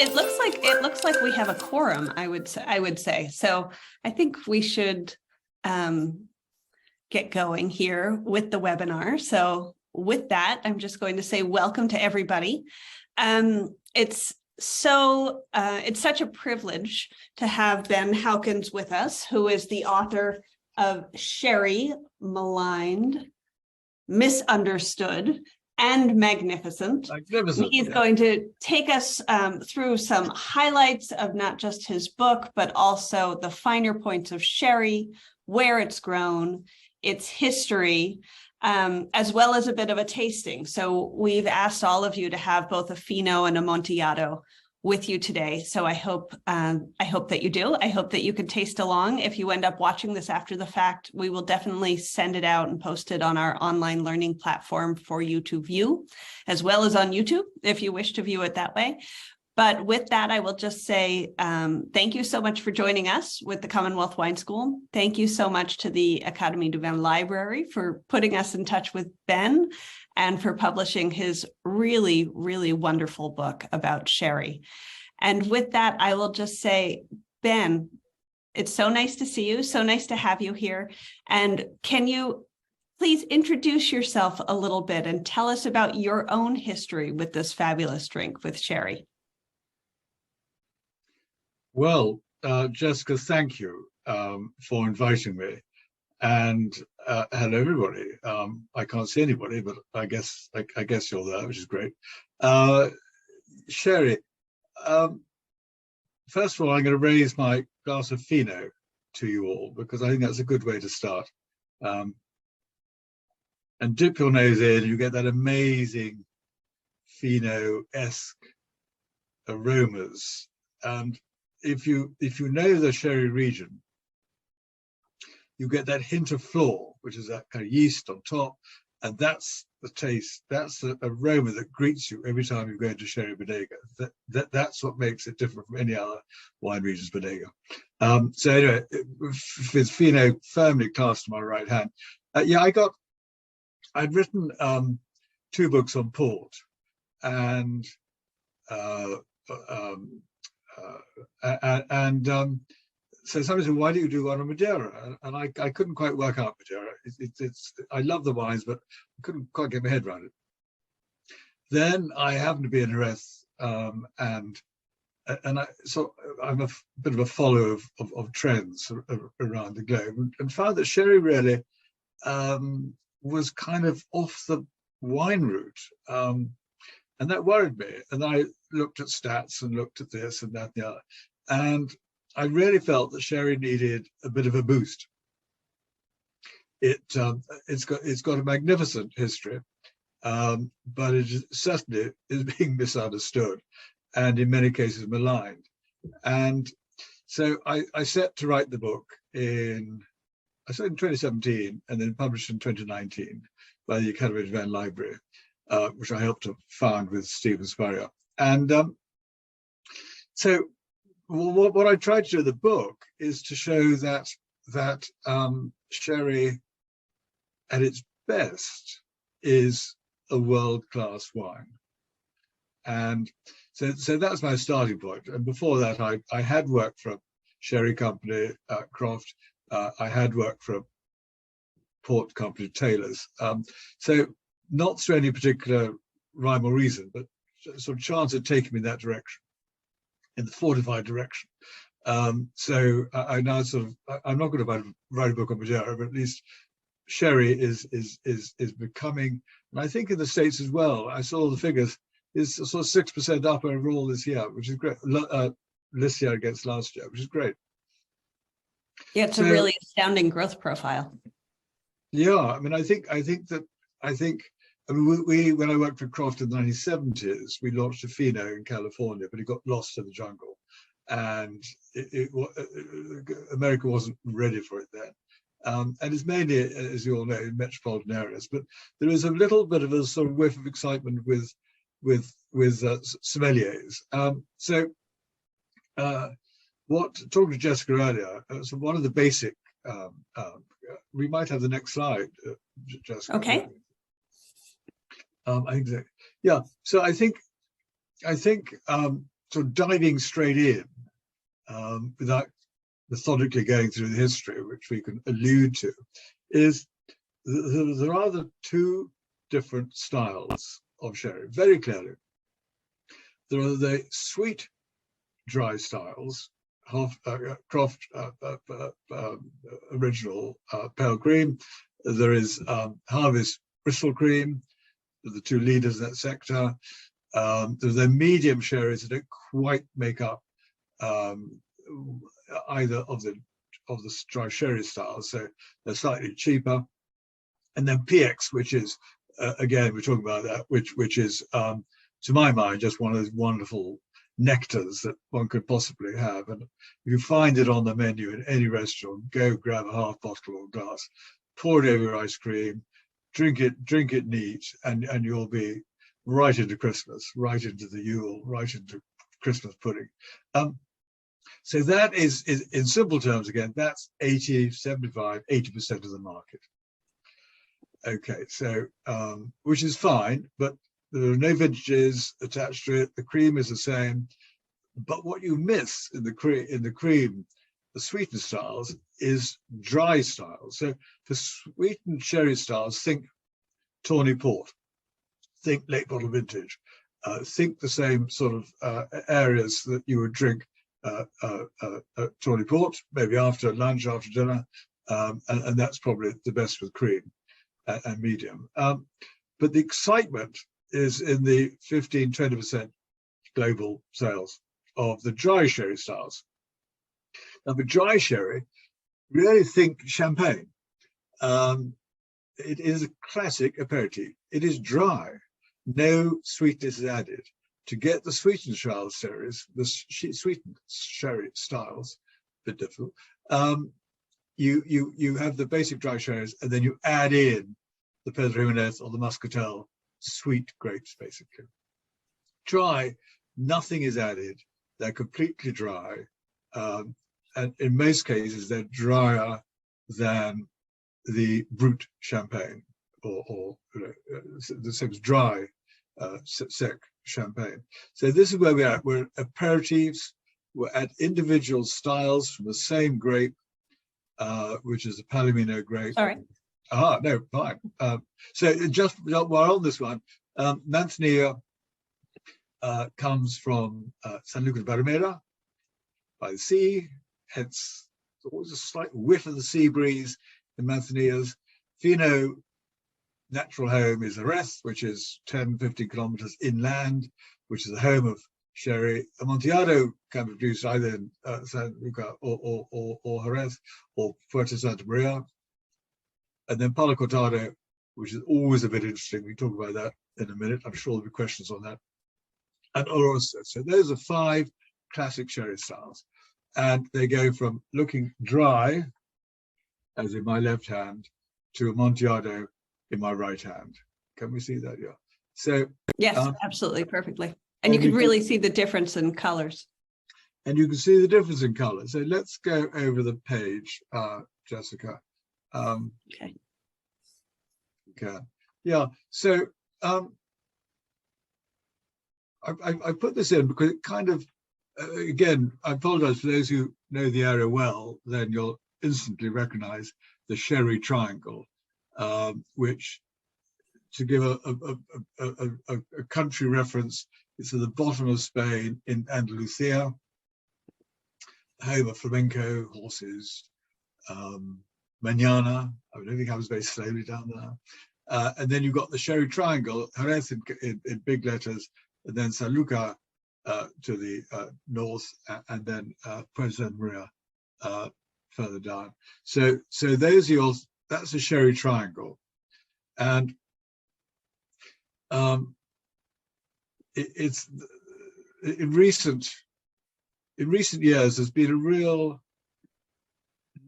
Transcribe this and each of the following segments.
it looks like we have a quorum, I would say. So I think we should get going here with the webinar. So with that, I'm just going to say welcome to everybody. It's such a privilege to have Ben Howkins with us, who is the author of Sherry, Maligned, Misunderstood, and Magnificent. He's going to take us through some highlights of not just his book, but also the finer points of sherry, where it's grown, its history, as well as a bit of a tasting. So we've asked all of you to have both a Fino and a Amontillado with you today. So I hope that you do. I hope that you can taste along. If you end up watching this after the fact, we will definitely send it out and post it on our online learning platform for you to view, as well as on YouTube, if you wish to view it that way. But with that, I will just say thank you so much for joining us with the Commonwealth Wine School. Thank you so much to the Académie du Vin Library for putting us in touch with Ben and for publishing his really, really wonderful book about sherry. And with that, I will just say, Ben, it's so nice to see you, so nice to have you here. And can you please introduce yourself a little bit and tell us about your own history with this fabulous drink with sherry? Well, Jessica, thank you for inviting me. And hello, everybody. I can't see anybody, but I guess you're there, which is great. Sherry, first of all, I'm going to raise my glass of Fino to you all, because I think that's a good way to start. And dip your nose in, you get that amazing Fino-esque aromas. And if you know the sherry region, you get that hint of floor, which is that kind of yeast on top, and that's the taste, that's the aroma that greets you every time you go into sherry bodega. That's what makes it different from any other wine region's bodega. So anyway, with Fino firmly clasped in my right hand, I'd written 2 books on port, and so somebody said, why do you do one on Madeira? And I couldn't quite work out Madeira. I love the wines, but I couldn't quite get my head around it. Then I happened to be in Jerez, and I'm a bit of a follower of trends around the globe, and found that sherry really was kind of off the wine route. And that worried me. And I looked at stats and looked at this and that and the other. And I really felt that sherry needed a bit of a boost. It's got a magnificent history, but it certainly is being misunderstood, and in many cases maligned. And so I set to write the book in 2017, and then published in 2019 by the Académie du Vin Library, which I helped to found with Stephen Spurrier. And so what I tried to do in the book is to show that sherry at its best is a world-class wine. And so that's my starting point. And before that, I had worked for a sherry company, Croft. I had worked for a port company, Taylor's. So not through any particular rhyme or reason, but sort of chance had taken me in that direction, in the fortified direction. So I now I'm not going to write a book on Madeira, but at least sherry is becoming, and I think in the States as well, I saw the figures, is sort of 6% up overall this year, which is great. This year against last year, which is great. Yeah, it's a really astounding growth profile. Yeah, I mean, I think when I worked for Croft in the 1970s, we launched a Fino in California, but it got lost in the jungle, and America wasn't ready for it then. And it's mainly, as you all know, in metropolitan areas. But there is a little bit of a sort of whiff of excitement with sommeliers. Talking to Jessica earlier, so one of the basic, we might have the next slide, Jessica. Okay. I think that, yeah. So I think sort of diving straight in without methodically going through the history, which we can allude to, is there are the two different styles of sherry, very clearly. There are the sweet dry styles, Croft original pale cream. There is Harvest Bristol cream, the two leaders in that sector. There's the medium sherries that don't quite make up either of the dry sherry styles, so they're slightly cheaper. And then PX, which is again, we're talking about that, which is to my mind just one of those wonderful nectars that one could possibly have. And if you find it on the menu in any restaurant, go grab a half bottle or glass, pour it over your ice cream, drink it neat, and you'll be right into Christmas, right into the Yule, right into Christmas pudding. So that is in simple terms, again, that's 80, 75, 80% of the market. Okay, so which is fine, but there are no vintages attached to it. The cream is the same, but what you miss in the cream, the sweetened styles, is dry styles. So for sweetened sherry styles, think tawny port, think late bottle vintage, think the same sort of areas that you would drink tawny port, maybe after lunch, after dinner, and that's probably the best with cream and medium. But the excitement is in the 15-20% global sales of the dry sherry styles. Now, for dry sherry, really think champagne. It is a classic aperitif. It is dry, no sweetness is added. To get the sweetened sherries, the sweetened sherry styles, a bit difficult. You have the basic dry sherries, and then you add in the Pedro Jimenez or the Muscatel, sweet grapes, basically. Dry, nothing is added. They're completely dry, and in most cases, they're drier than the brut champagne, or the same as dry sec champagne. So this is where we're at. We're at aperitifs. We're at individual styles from the same grape, which is a Palomino grape. Sorry. No, fine. So just while on this one, Manzanilla comes from San Lucas Barrameda by the sea, hence always a slight whiff of the sea breeze in Manzanillas. Fino natural home is Jerez, which is 10-15 kilometers inland, which is the home of sherry. Amontillado can be produced either in San Luca or Jerez or Puerto Santa Maria. And then Palo Cortado, which is always a bit interesting. We can talk about that in a minute. I'm sure there'll be questions on that. And Orosa. So those are 5 classic sherry styles. And they go from looking dry, as in my left hand, to Amontillado in my right hand. Can we see that? Yeah. So yes, absolutely, perfectly. And you can really see the difference in colors. And you can see the difference in color. So let's go over the page, Jessica. Okay. Okay. Yeah. So I put this in because it kind of, again, I apologize for those who know the area well, then you'll instantly recognize the sherry triangle, which, to give a country reference, it's at the bottom of Spain in Andalusia, home of flamenco, horses, manana. I don't think I was very slowly down there. And then you've got the sherry triangle, Jerez in big letters, and then San Luca to the north, and then Puerto Santa Maria further down. So those are your, that's a sherry triangle. And it's in recent years, there's been a real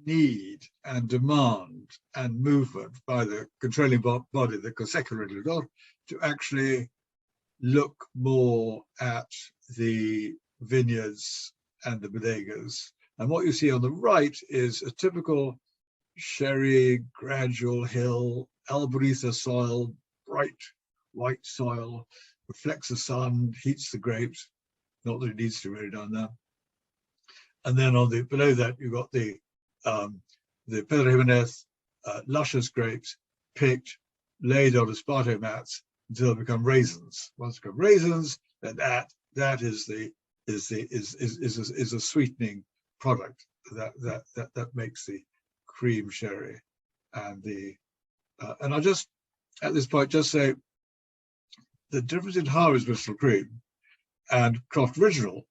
need and demand and movement by the controlling body, the Consejo Regulador, to actually look more at the vineyards and the bodegas. And what you see on the right is a typical sherry, gradual hill, Albariza soil, bright white soil, reflects the sun, heats the grapes. not that it needs to really down there. And then on the below that, you've got the Pedro Jimenez luscious grapes picked, laid on esparto mats until they become raisins. Once they become raisins, then that is a sweetening product that makes the cream sherry. And I'll just at this point just say the difference in Harvey's Bristol cream and Croft Original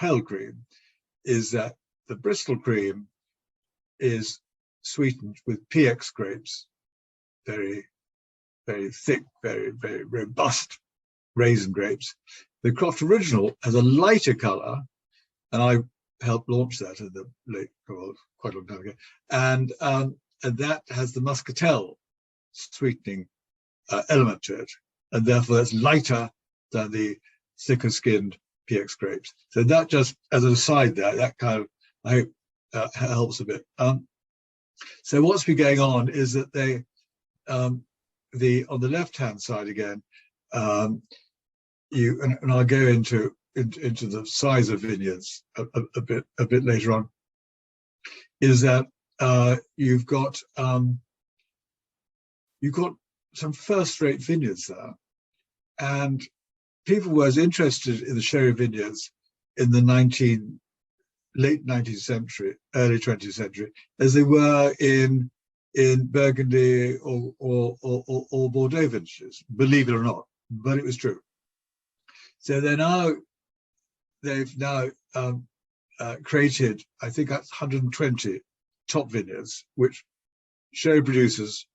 pale cream is that the Bristol cream is sweetened with PX grapes, very, very thick, very, very robust raisin grapes. The Croft Original has a lighter color, and I helped launch that in the late, quite a long time ago. And that has the muscatel sweetening element to it, and therefore that's lighter than the thicker skinned PX grapes. So that just as an aside there, that kind of, I hope helps a bit. So what's been going on is that they, on the left-hand side again, and I'll go into the size of vineyards a bit later on, is that you've got some first-rate vineyards there, and people were as interested in the sherry vineyards in the late 19th century, early 20th century, as they were in Burgundy or Bordeaux vintages, believe it or not, but it was true. So they've now created, I think that's 120 top vineyards, which sherry producers,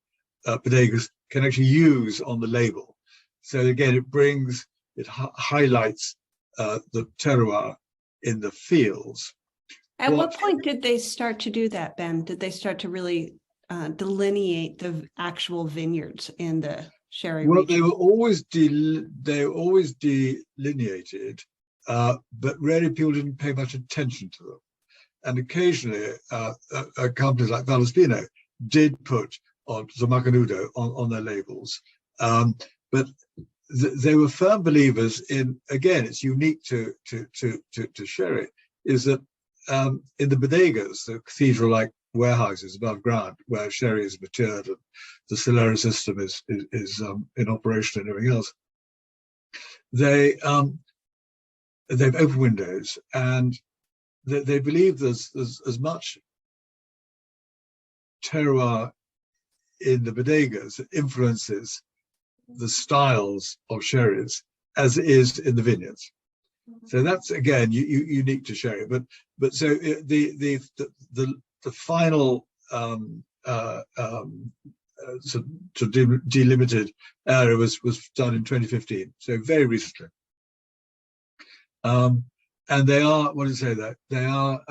bodegas, can actually use on the label. So again, it highlights the terroir in the fields. At what point did they start to do that, Ben? Did they start to really delineate the actual vineyards in the sherry region? They were always delineated, but rarely people didn't pay much attention to them. And occasionally, companies like Valaspino did put on Macanudo on their labels, but they were firm believers in. Again, it's unique to sherry, is that in the bodegas, the cathedral-like warehouses above ground, where sherry is matured and the Solera system is in operation and everything else, they've open windows, and they believe there's as much terroir in the bodegas that influences the styles of sherries as it is in the vineyards. So that's again unique to sherry. But so the final sort of delimited area was done in 2015, so very recently. And they are, what do you say that? They are,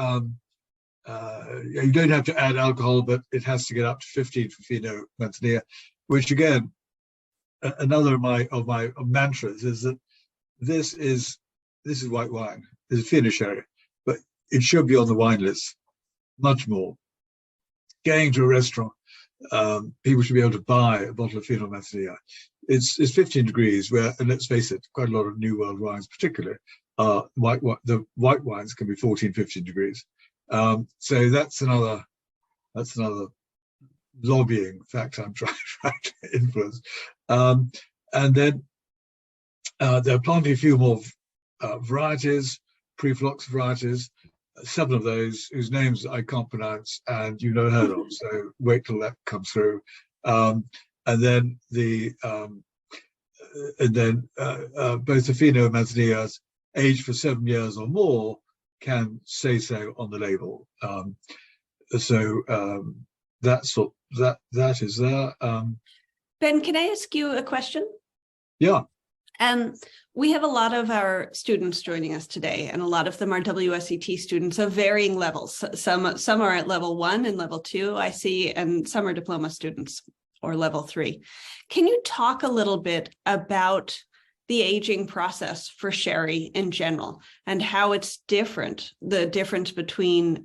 you don't have to add alcohol, but it has to get up to 15 for Fino Manzanilla, which again, another of my mantras is that this is white wine. This is Fino sherry, but it should be on the wine list much more. Going to a restaurant, people should be able to buy a bottle of Fino Manzanilla. It's 15 degrees, and let's face it, quite a lot of New World wines, particularly, the white wines can be 14, 15 degrees. So that's another lobbying factor I'm trying to influence. And then they're planting a few more varieties, pre-phlox varieties, 7 of those whose names I can't pronounce and you've never heard of. So wait till that comes through. And then both the Fino and Manzanillas, aged for 7 years or more, can say so on the label. That is there. Ben, can I ask you a question? Yeah. We have a lot of our students joining us today, and a lot of them are WSET students of varying levels. Some are at level 1 and level 2, I see, and some are diploma students or level 3. Can you talk a little bit about the aging process for sherry in general and how it's different, the difference between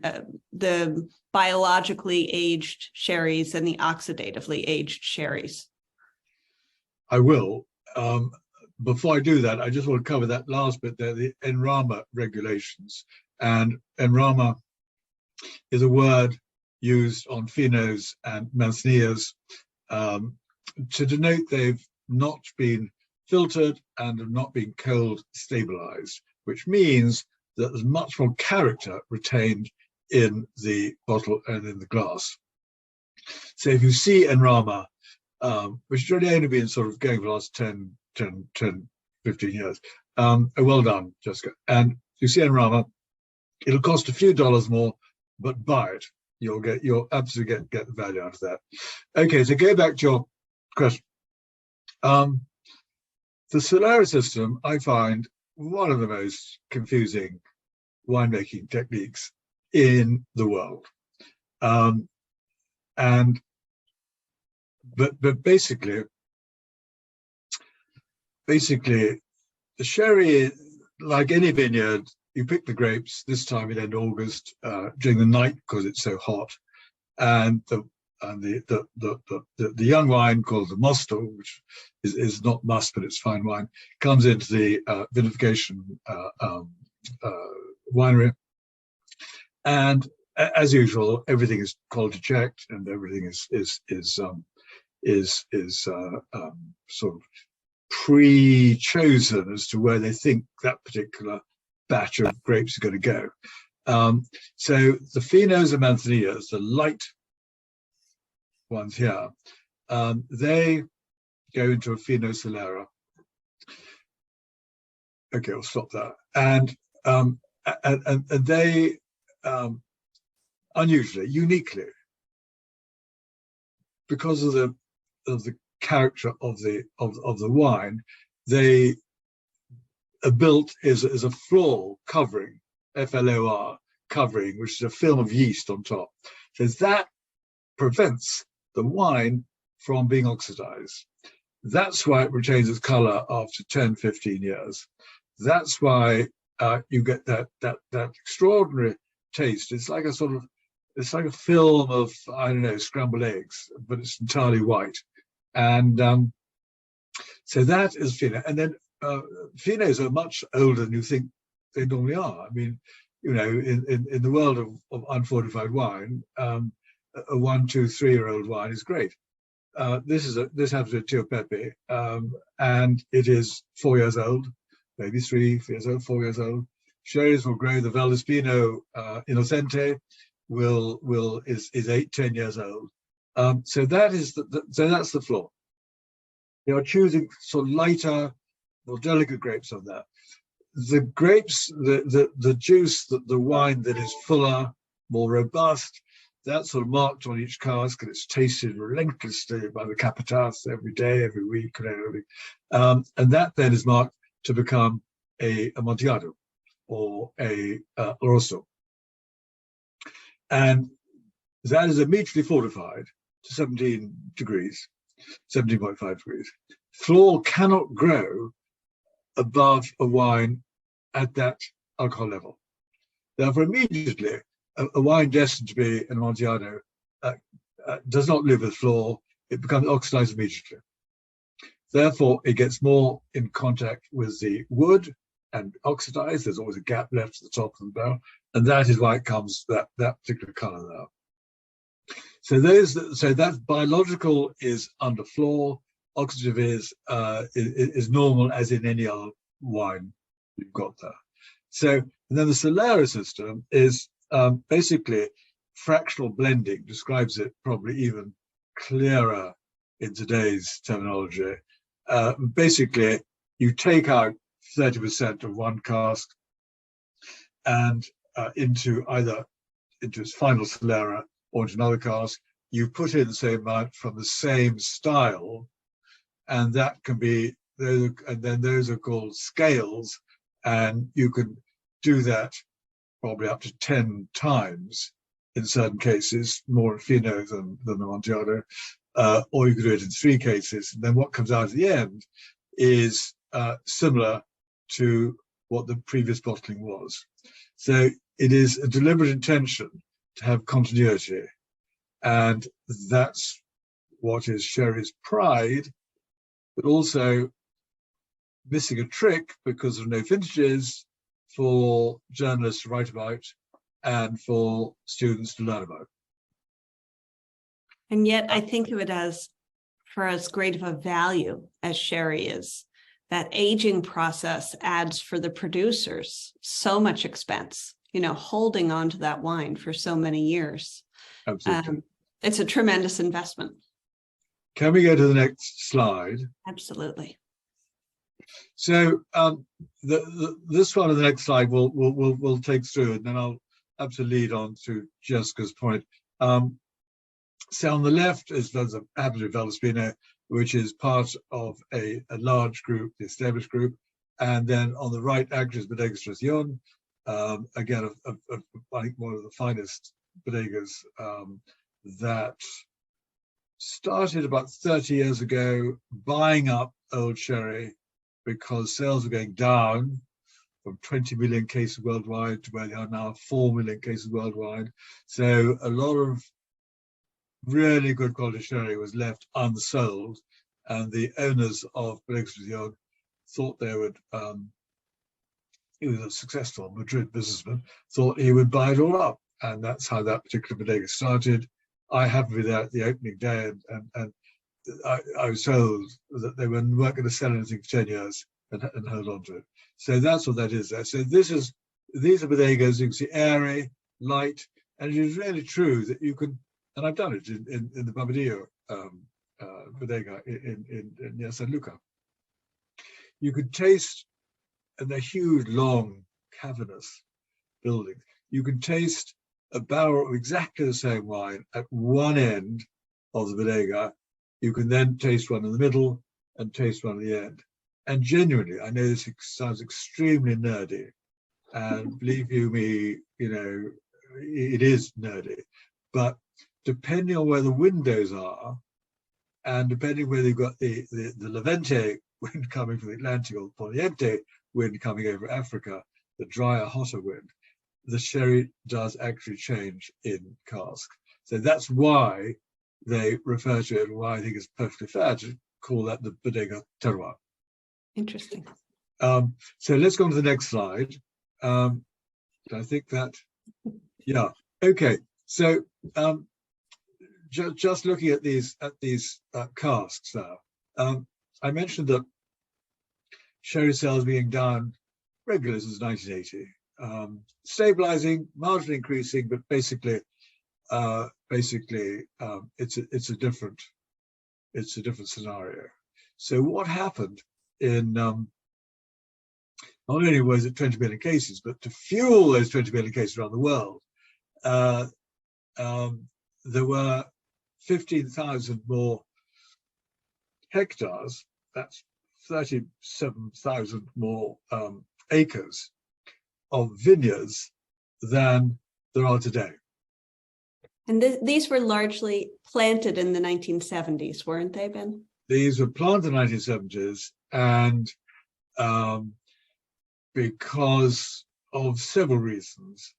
the biologically aged sherries and the oxidatively aged sherries? I will. before I do that, I just want to cover that last bit there, the NRAMA regulations. And NRAMA is a word used on Finos and Manzanillas to denote they've not been filtered and have not been cold stabilized, which means that there's much more character retained in the bottle and in the glass. So if you see NRAMA, which has only been sort of going for the last 10, 15 years, well done, Jessica. And you see NRAMA, it'll cost a few dollars more, but buy it. You'll absolutely get the value out of that. Okay, so go back to your question. The Solera system, I find one of the most confusing winemaking techniques in the world. But basically, the sherry, like any vineyard, you pick the grapes this time in end August during the night because it's so hot, and the young wine called the mosto, which is not must but it's fine wine, comes into the vinification winery, and as usual, everything is quality checked and everything is sort of pre-chosen as to where they think that particular batch of grapes are going to go. So the Finos and Manzanillas, the light ones here, they go into a Fino Solera. Okay, I'll stop that. And they unusually, uniquely, because of the character of the wine, they are built as a floor covering, FLOR covering, which is a film of yeast on top. So that prevents the wine from being oxidized. That's why it retains its color after 10, 15 years. That's why you get that extraordinary taste. It's like a film of, I don't know, scrambled eggs, but it's entirely white. And so that is Fino. And then Finos are much older than you think they normally are. I mean, you know, in the world of unfortified wine, a 1, 2, 3-year-old wine is great. This happens to Tio Pepe, and it is 4 years old, maybe 3 years old, 4 years old. Sherries will grow. The Valdespino Innocente is 8, 10 years old. So that's the floor. You are choosing sort of lighter, more delicate grapes on that. The grapes, the juice, the wine that is fuller, more robust, that's sort of marked on each cask, and it's tasted relentlessly by the Capataz every day, every week, and that then is marked to become a Amontillado or a Rosso. And that is immediately fortified to 17 degrees, 17.5 degrees. Flor cannot grow above a wine at that alcohol level. Therefore, immediately, a wine destined to be an Amontillado does not live with flor. It becomes oxidized immediately. Therefore, it gets more in contact with the wood and oxidized. There's always a gap left at the top of the barrel, and that is why it comes that particular color there. So that biological is under flor, oxidative is normal as in any other wine you've got there. So, and then the Solera system is basically fractional blending, describes it probably even clearer in today's terminology. Basically, you take out 30% of one cask and into its final Solera or into another cask. You put in the same amount from the same style, and that can be, and then those are called scales, and you can do that probably up to 10 times in certain cases, more in Fino than the Amontillado, or you can do it in 3 cases. And then what comes out at the end is similar to what the previous bottling was. So it is a deliberate intention to have continuity. And that's what is sherry's pride, but also missing a trick because of no vintages for journalists to write about and for students to learn about. And yet I think of it as, for as great of a value as sherry is, that aging process adds for the producers so much expense, you know, holding on to that wine for so many years. Absolutely. It's a tremendous investment. Can we go to the next slide? Absolutely. So this one and the next slide we'll take through, and then I'll have to lead on to Jessica's point. So on the left is there's Avenue Valespino, which is part of a large group, the established group, and then on the right, Agnes Bodegas Tracion, again, I think one of the finest bodegas that started about 30 years ago, buying up old sherry because sales were going down from 20 million cases worldwide to where they are now 4 million cases worldwide. So a lot of really good quality sherry was left unsold, and the owners of Bodegas Tracion thought they would, he was a successful Madrid businessman, thought he would buy it all up, and that's how that particular bodega started. I happened to be there at the opening day, and I was told that they weren't going to sell anything for 10 years and hold on to it. So that's what that is there. So these are bodegas, you can see airy, light, and it is really true that you can, and I've done it in the Barbadillo bodega near San Luca. You could taste, and they're huge, long, cavernous buildings. You can taste a barrel of exactly the same wine at one end of the bodega. You can then taste one in the middle and taste one at the end. And genuinely, I know this sounds extremely nerdy, and believe you me, you know, it is nerdy, but depending on where the windows are, and depending whether you've got the Levante wind coming from the Atlantic or Poniente wind coming over Africa, the drier, hotter wind, the sherry does actually change in cask. So that's why they refer to it, and why I think it's perfectly fair to call that the bodega terroir. Interesting. So let's go on to the next slide. I think that, yeah, okay. So just looking at these casks now, I mentioned that sherry sales being down regularly since 1980, stabilizing, marginally increasing, but basically it's a different scenario. So what happened in not only was it 20 million cases, but to fuel those 20 million cases around the world, there were 15,000 more hectares, that's 37,000 more acres of vineyards than there are today. And these were largely planted in the 1970s, weren't they, Ben? These were planted in the 1970s, and because of several reasons,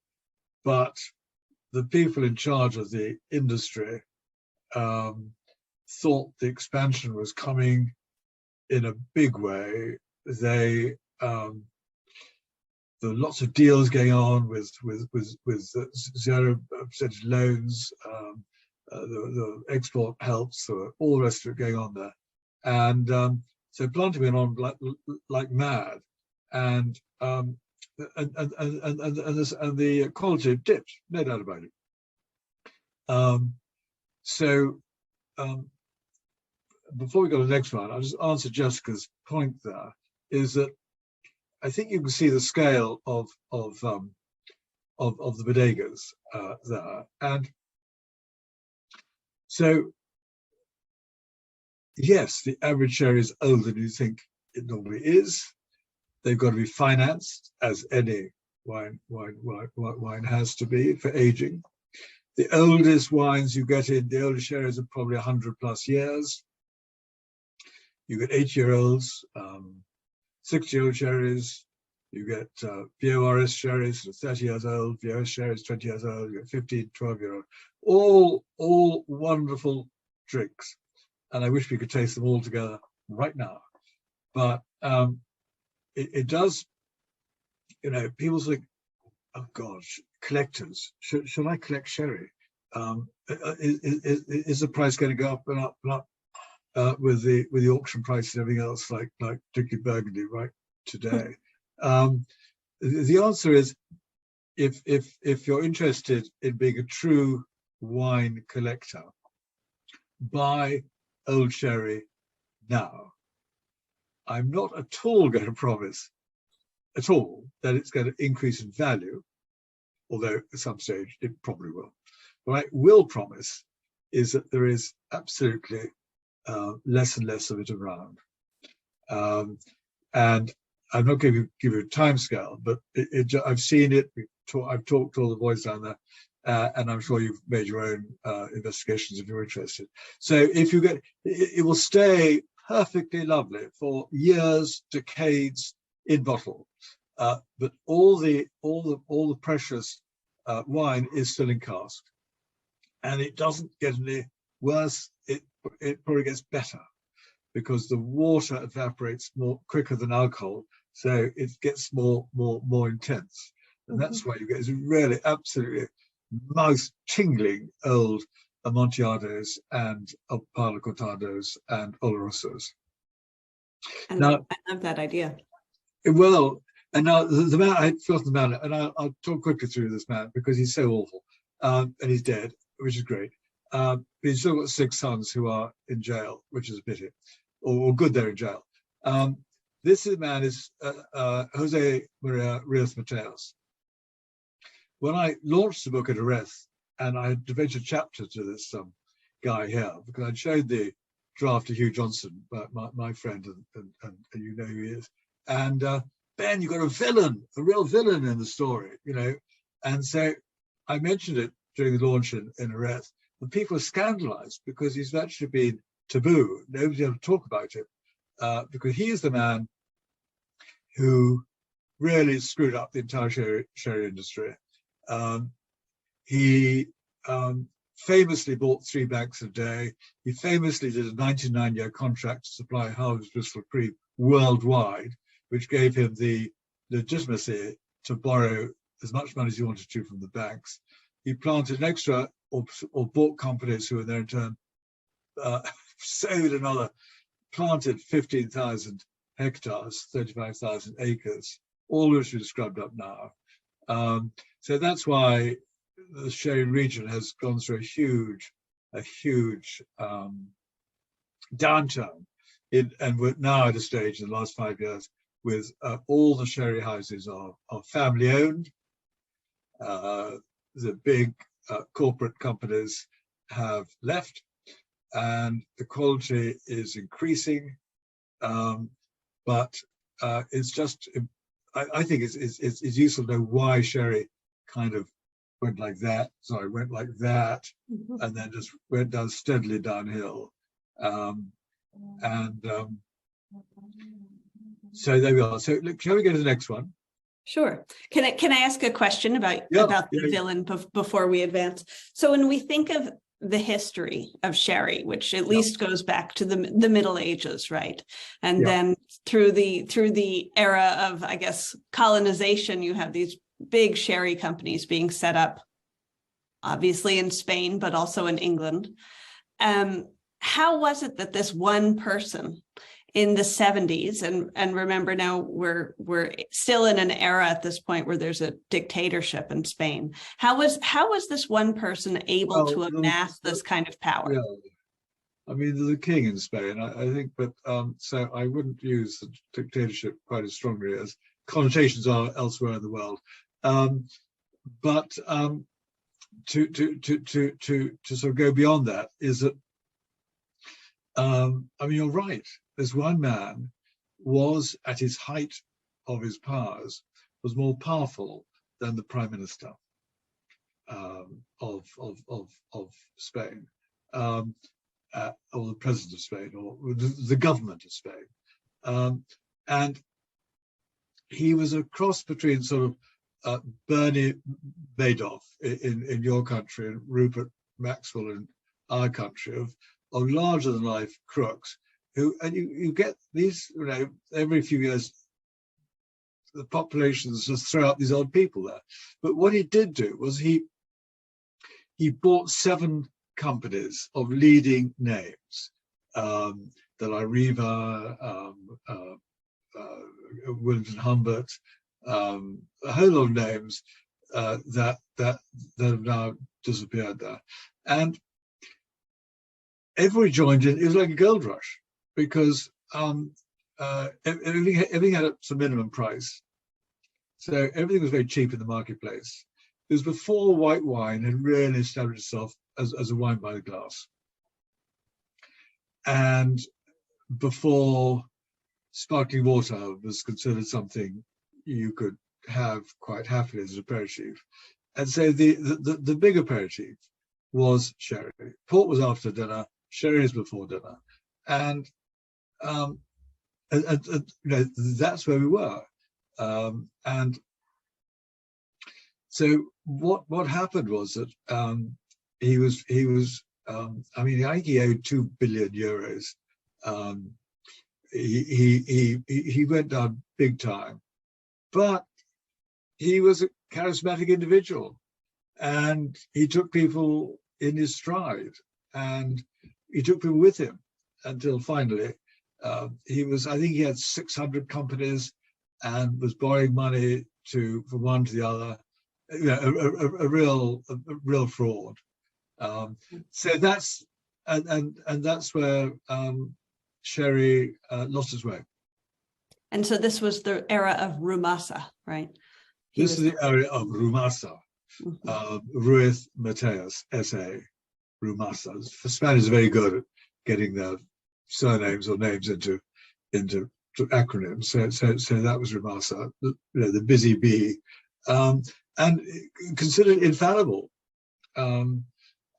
but the people in charge of the industry thought the expansion was coming in a big way. There were lots of deals going on with 0% loans, the export helps, all the rest of it going on there, and so planting went on like mad, and the quality dipped, no doubt about it. So before we go to the next one, I'll just answer Jessica's point there, is that I think you can see the scale of the bodegas there. And so, yes, the average sherry is older than you think it normally is. They've got to be financed, as any wine has to be for aging. The oldest wines you get in, the oldest sherries are probably 100+ years. You get 8-year-olds, 60-year-old sherries. You get VORS sherries, 30 years old, VOS sherries, 20 years old. You get 15, 12-year-old. All wonderful drinks, and I wish we could taste them all together right now. But it does, you know, people think, oh gosh, collectors, should I collect sherry? Is the price going to go up and up and up with the auction price and everything else, like particularly Burgundy right today? The answer is, if you're interested in being a true wine collector, buy old sherry now. I'm not at all going to promise at all that it's going to increase in value, although at some stage it probably will. What I will promise is that there is absolutely less and less of it around. And I'm not going to give you a time scale, but I've seen it. I've talked to all the boys down there, and I'm sure you've made your own investigations if you're interested. So if you get, it will stay perfectly lovely for years, decades in bottle, but all the precious wine is still in cask, and it doesn't get any worse. It probably gets better, because the water evaporates more quicker than alcohol, so it gets more intense, and that's why you get this really absolutely most tingling old Amontillados and Palo Cortados and Olorosos. And now, I love that idea. Well, and now the man, I forgot the man, and I'll talk quickly through this man because he's so awful, and he's dead, which is great. But he's still got 6 sons who are in jail, which is a pity, or good they're in jail. This man is Jose Maria Rios Mateos. When I launched the book at Jerez, and I devoted a chapter to this guy here, because I'd showed the draft to Hugh Johnson, my friend, and you know who he is. And Ben, you got a villain, a real villain in the story, you know. And so I mentioned it during the launch in Jerez, and people were scandalized because he's actually been taboo. Nobody's able to talk about it because he is the man who really screwed up the entire sherry industry. He famously bought 3 banks a day. He famously did a 99-year contract to supply Harvey's Bristol Cream worldwide, which gave him the legitimacy to borrow as much money as he wanted to from the banks. He planted an extra or bought companies who in their turn sowed another, planted 15,000 hectares, 35,000 acres, all of which is scrubbed up now. So that's why the sherry region has gone through a huge downturn. And we're now at a stage in the last 5 years with all the sherry houses are family owned. The big corporate companies have left, and the quality is increasing. But it's just, I think it's useful to know why sherry kind of went like that. Sorry, went like that, and then just went down steadily downhill. So there we are. So look, shall we go to the next one? Sure. Can I ask a question about the villain before we advance? So when we think of the history of sherry, which at least goes back to the Middle Ages, right? And then through the era of, I guess, colonization, you have these big sherry companies being set up, obviously in Spain, but also in England. How was it that this one person in the 70s, and remember now we're still in an era at this point where there's a dictatorship in Spain. How was this one person able to amass this kind of power? Yeah. I mean, there's a king in Spain, I think, but so I wouldn't use the dictatorship quite as strongly as connotations are elsewhere in the world. But to sort of go beyond that is that I mean, you're right. This one man was, at his height of his powers, was more powerful than the prime minister of Spain, or the president of Spain, or the government of Spain, and he was a cross between sort of Bernie Madoff in your country and Rupert Maxwell in our country, of larger than life crooks who, and you get these, you know, every few years the populations just throw out these odd people there. But what he did do was he bought 7 companies of leading names, the Riva, Willington Humbert, a whole lot of names that have now disappeared there. And everybody joined in. It was like a gold rush because everything had up to minimum price. So everything was very cheap in the marketplace. It was before white wine had really established itself as a wine by the glass. And before sparkling water was considered something you could have quite happily as an aperitif. And so the big aperitif was sherry. Port was after dinner, sherry is before dinner. And you know, that's where we were. And so what happened was that he was I mean, I think he owed 2 billion euros. He went down big time, but he was a charismatic individual, and he took people in his stride, and he took people with him until finally he was, I think he had 600 companies and was borrowing money from one to the other. You know, a real fraud. So that's and that's where sherry lost its way. And so this was the era of Rumasa, right? This is the era of Rumasa. Ruiz Mateus, S.A. Rumasa. Spanish is very good at getting their surnames or names into acronyms. So that was Rumasa, the busy bee. And considered infallible, and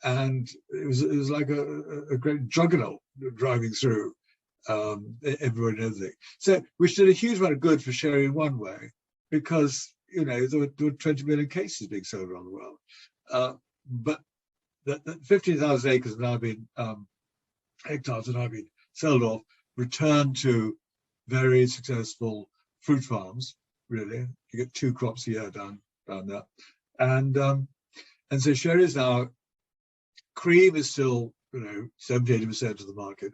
it was like a great juggernaut driving through everybody and everything. So, which did a huge amount of good for sherry in one way, because you know there were 20 million cases being sold around the world, but that 15,000 acres have now been hectares have now been sold off, returned to very successful fruit farms. Really, you get 2 crops a year down there, and so sherry is now, cream is still 70-80% of the market,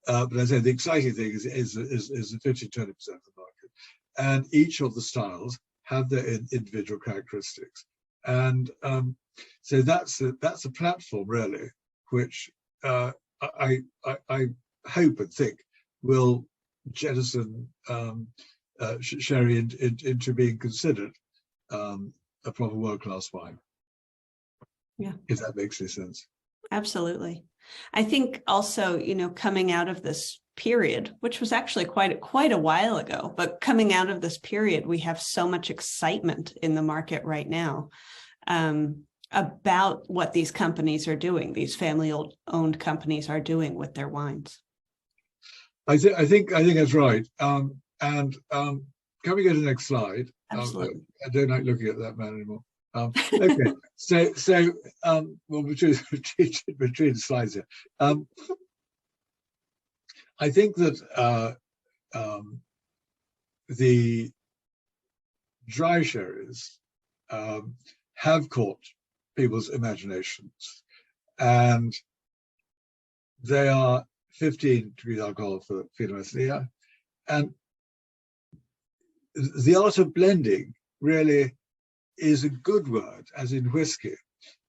but as I say, the exciting thing is the 50-20% of the market, and each of the styles have their individual characteristics, and so that's a platform really, which I hope and think will jettison sherry into being considered a proper world-class wine. Yeah, if that makes any sense. Absolutely. I think also, coming out of this period, which was actually quite a while ago, but coming out of this period, we have so much excitement in the market right now about what these companies are doing, these family-owned companies are doing with their wines. I think that's right. And can we go to the next slide? Absolutely. I don't like looking at that man anymore. Okay, so well, between slides here. I think that the dry sherries have caught people's imaginations, and they are 15 degrees alcohol for phenolphthalein, and the art of blending really is a good word, as in whiskey,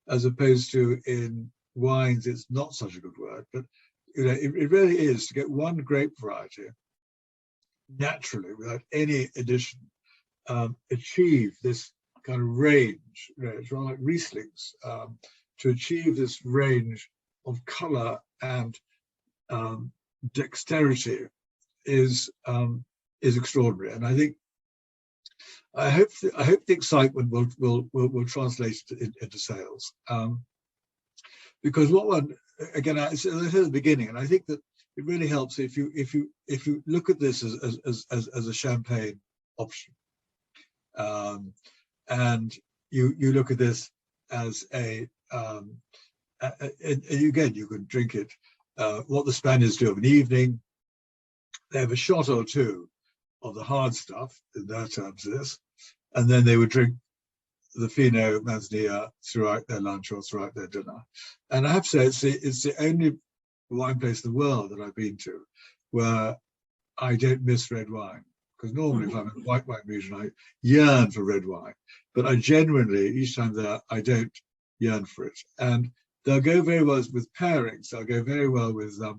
as opposed to in wines it's not such a good word, but it really is to get one grape variety naturally without any addition, achieve this kind of range. It's rather like Rieslings, to achieve this range of color and dexterity is extraordinary, and I hope the excitement will translate into sales, because what one, again, I said at the beginning, and I think that it really helps if you look at this as a champagne option, and you look at this as and again you can drink it. What the Spaniards do of an evening, they have a shot or two of the hard stuff, in their terms this, and then they would drink the Fino Manzanilla throughout their lunch or throughout their dinner. And I have to say, it's the only wine place in the world that I've been to where I don't miss red wine. Because normally, if I'm in the white wine region, I yearn for red wine. But I genuinely, each time there, I don't yearn for it. And they'll go very well with pairings. They'll go very well with, I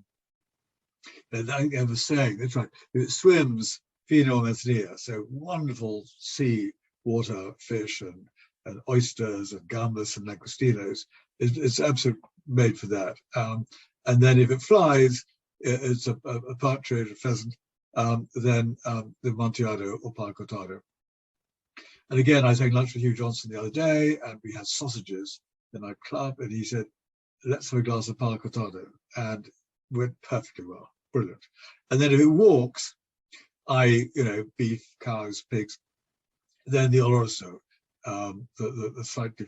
was saying, that's right, it swims Fino Manzanilla, so wonderful sea water fish and oysters and gambas and langostinos. It's absolutely made for that. And then if it flies, it's a partridge, a pheasant, then the Amontillado or Palo Cortado. And again, I was having lunch with Hugh Johnson the other day, and we had sausages in our club, and he said, let's have a glass of Palo Cortado, and went perfectly well, brilliant. And then if it walks, beef, cows, pigs, then the Oloroso, the slightly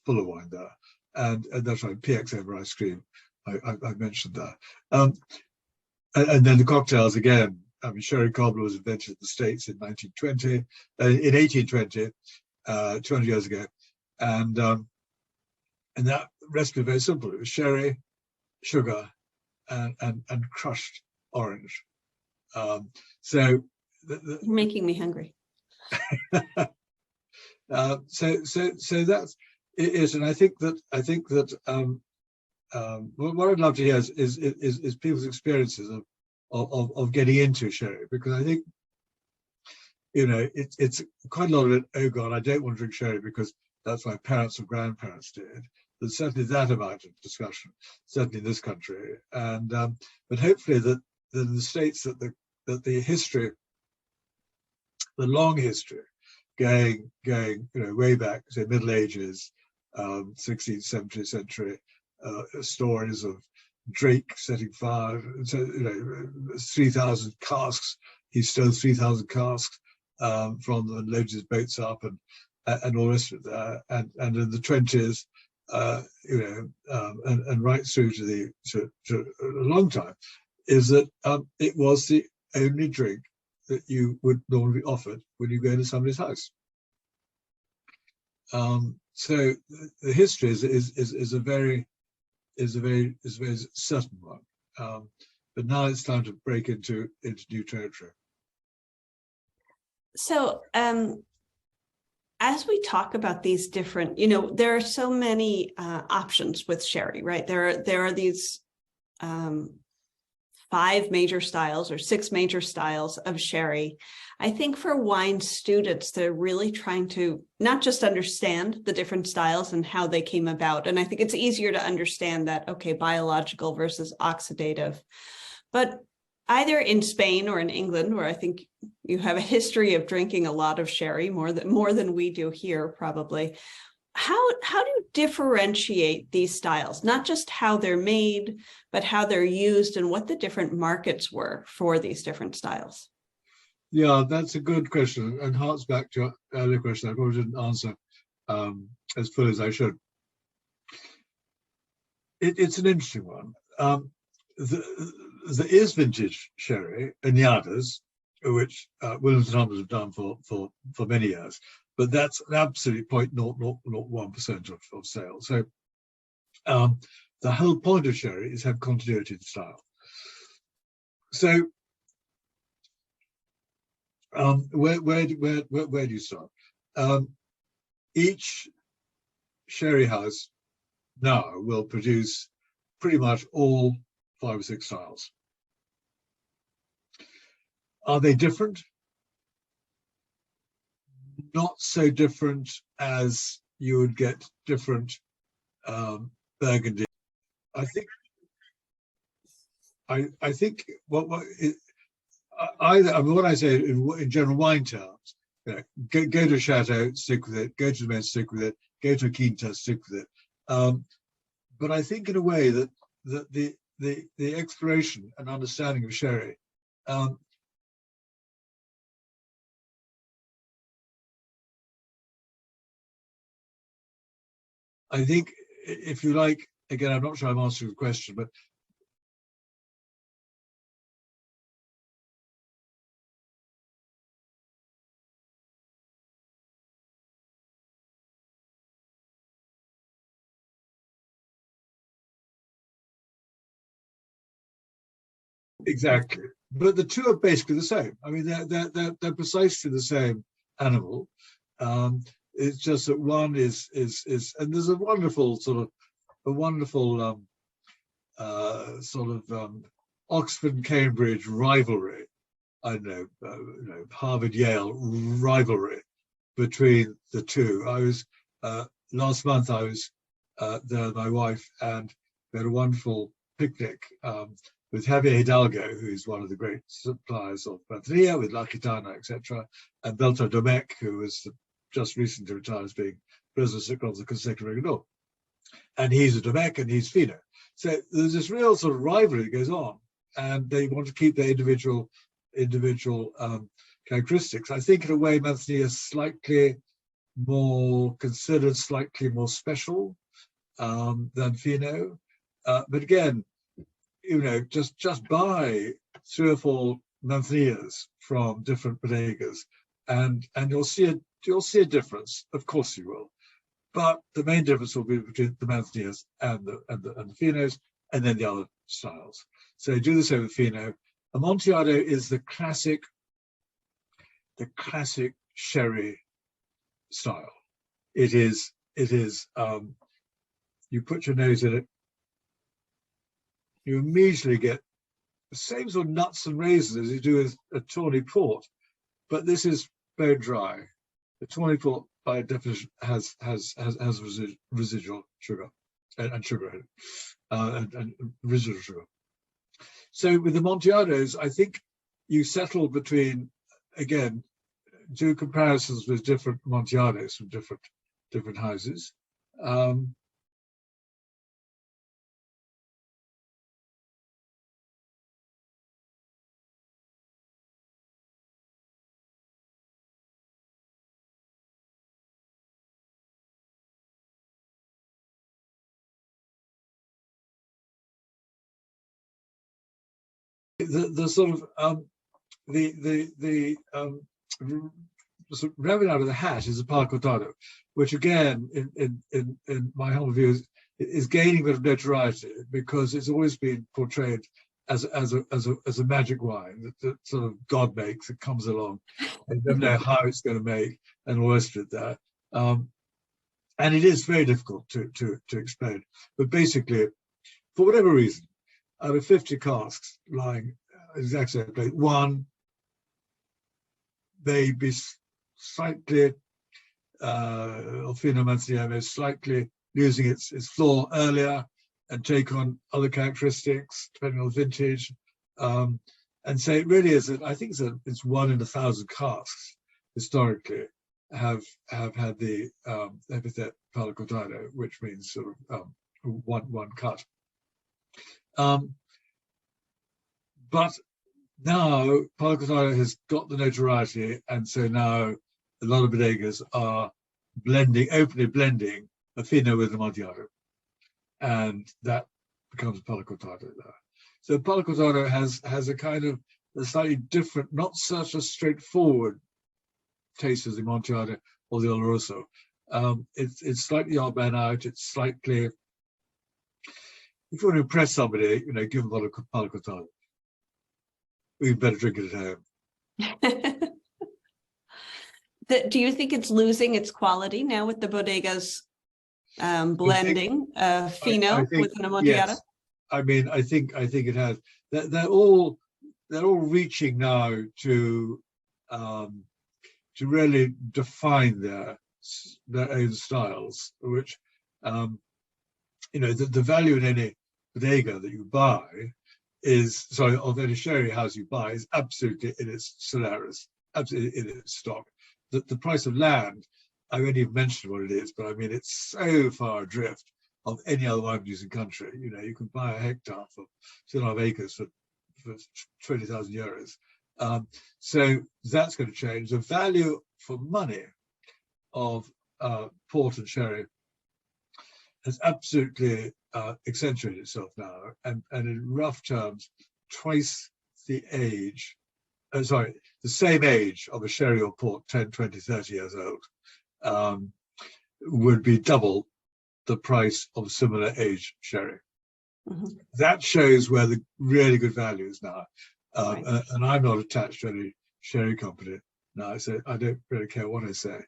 fuller wine there, and that's right, PX over ice cream. I mentioned that, and then the cocktails again. I mean, sherry cobbler was invented in the States in 1820, 200 years ago, and that recipe was very simple. It was sherry, sugar, and crushed orange. So you're making me hungry. So that's it is, and I think that what I'd love to hear is people's experiences of getting into sherry, because I think it's quite a lot of it. Oh God, I don't want to drink sherry because that's what my parents or grandparents did. There's certainly that amount of discussion, certainly in this country, and but hopefully that in the States that the history, the long history, going way back, say Middle Ages, 16th, 17th century, stories of Drake setting fire, 3,000 casks. He stole 3,000 casks from them and loaded his boats up and all the rest of it. And in the 20s, and right through to a long time, is that it was the only drink that you would normally be offered when you go into somebody's house. So the history is a very certain one, but now it's time to break into new territory. So as we talk about these different, there are so many options with sherry, right? There are these 5 major styles or 6 major styles of sherry. I think for wine students, they're really trying to not just understand the different styles and how they came about. And I think it's easier to understand that, okay, biological versus oxidative. But either in Spain or in England, where I think you have a history of drinking a lot of sherry, more than we do here, probably. How do you differentiate these styles? Not just how they're made, but how they're used and what the different markets were for these different styles. Yeah, that's a good question, and harks back to your earlier question. I probably didn't answer as fully as I should. It's an interesting one. There is vintage sherry, añadas, which Williams and Humbers have done for many years, but that's an absolute 0.001% of sales. So the whole point of sherry is have continuity in style. So where do you start? Each sherry house now will produce pretty much all 5 or 6 styles. Are they different? Not so different as you would get different Burgundy. I think what I mean, what I say in general wine terms, go to a chateau, stick with it. Go to the main, stick with it. Go to a quinta, stick with it. But I think in a way that the exploration and understanding of sherry I think, if you like, again, I'm not sure I'm answering the question, but Exactly. But the two are basically the same. I mean, they're precisely the same animal. It's just that one is, and there's a wonderful Oxford Cambridge rivalry. I don't know, Harvard Yale rivalry between the two. I was last month. I was there with my wife, and we had a wonderful picnic with Javier Hidalgo, who is one of the great suppliers of Manzanilla, with La Gitana, etc., and Beltrán Domecq, who was just recently retired as being president of the Consejo Regulador. And he's a Domecq and he's Fino. So there's this real sort of rivalry that goes on, and they want to keep their individual characteristics. I think in a way Manzanilla is slightly more considered, slightly more special than Fino. But again, just buy 3 or 4 Manzanillas from different bodegas, and you'll see a difference. Of course you will. But the main difference will be between the Manzanillas and the Finos, and then the other styles. So do the same with Fino. Amontillado is the classic sherry style. It is. You put your nose in it, you immediately get the same sort of nuts and raisins as you do with a tawny port, but this is very dry. The tawny port, by definition, has residual sugar and sugar in it, and residual sugar. So with the Amontillados, I think you settle between, again, do comparisons with different Amontillados from different houses. The sort of the sort of rabbit out of the hat is a Palo Cortado, which again, in my humble view, is gaining a bit of notoriety because it's always been portrayed as a magic wine that sort of God makes. It comes along, and you never know how it's going to make, and all the rest of it there. And it is very difficult to explain. But basically, for whatever reason, out of 50 casks lying exactly in place, one may be slightly, Fino Manzanilla may slightly losing its floor earlier and take on other characteristics depending on the vintage. And so it really is, I think it's 1 in 1,000 casks historically have had the epithet Palo Cortado, which means sort of one cut. But now Palo Cortado has got the notoriety, and so now a lot of bodegas are openly blending a Fino with an Amontillado, and that becomes Palo Cortado there. So Palo Cortado has a kind of a slightly different, not such a straightforward taste as the Amontillado or the Oloroso. It's slightly odd man out. It's slightly, if you want to impress somebody, give them Palo Cortado. We better drink it at home. Do you think it's losing its quality now with the bodegas blending Fino with an Amontillado? Yes. I mean, I think it has. They're all reaching now to really define their own styles, which the value in any bodega that you buy of any sherry house you buy is absolutely in its Solaris, absolutely in its stock. The price of land, I won't even mention what it is, but I mean, it's so far adrift of any other wine producing country. You can buy a hectare for 2.5 acres for 20,000 euros. So that's going to change. The value for money of port and sherry has absolutely accentuated itself now, and in rough terms, twice the age, the same age of a sherry or port, 10, 20, 30 years old, would be double the price of similar age sherry. That shows where the really good value is now. Right. And I'm not attached to any sherry company now, so I don't really care what I say.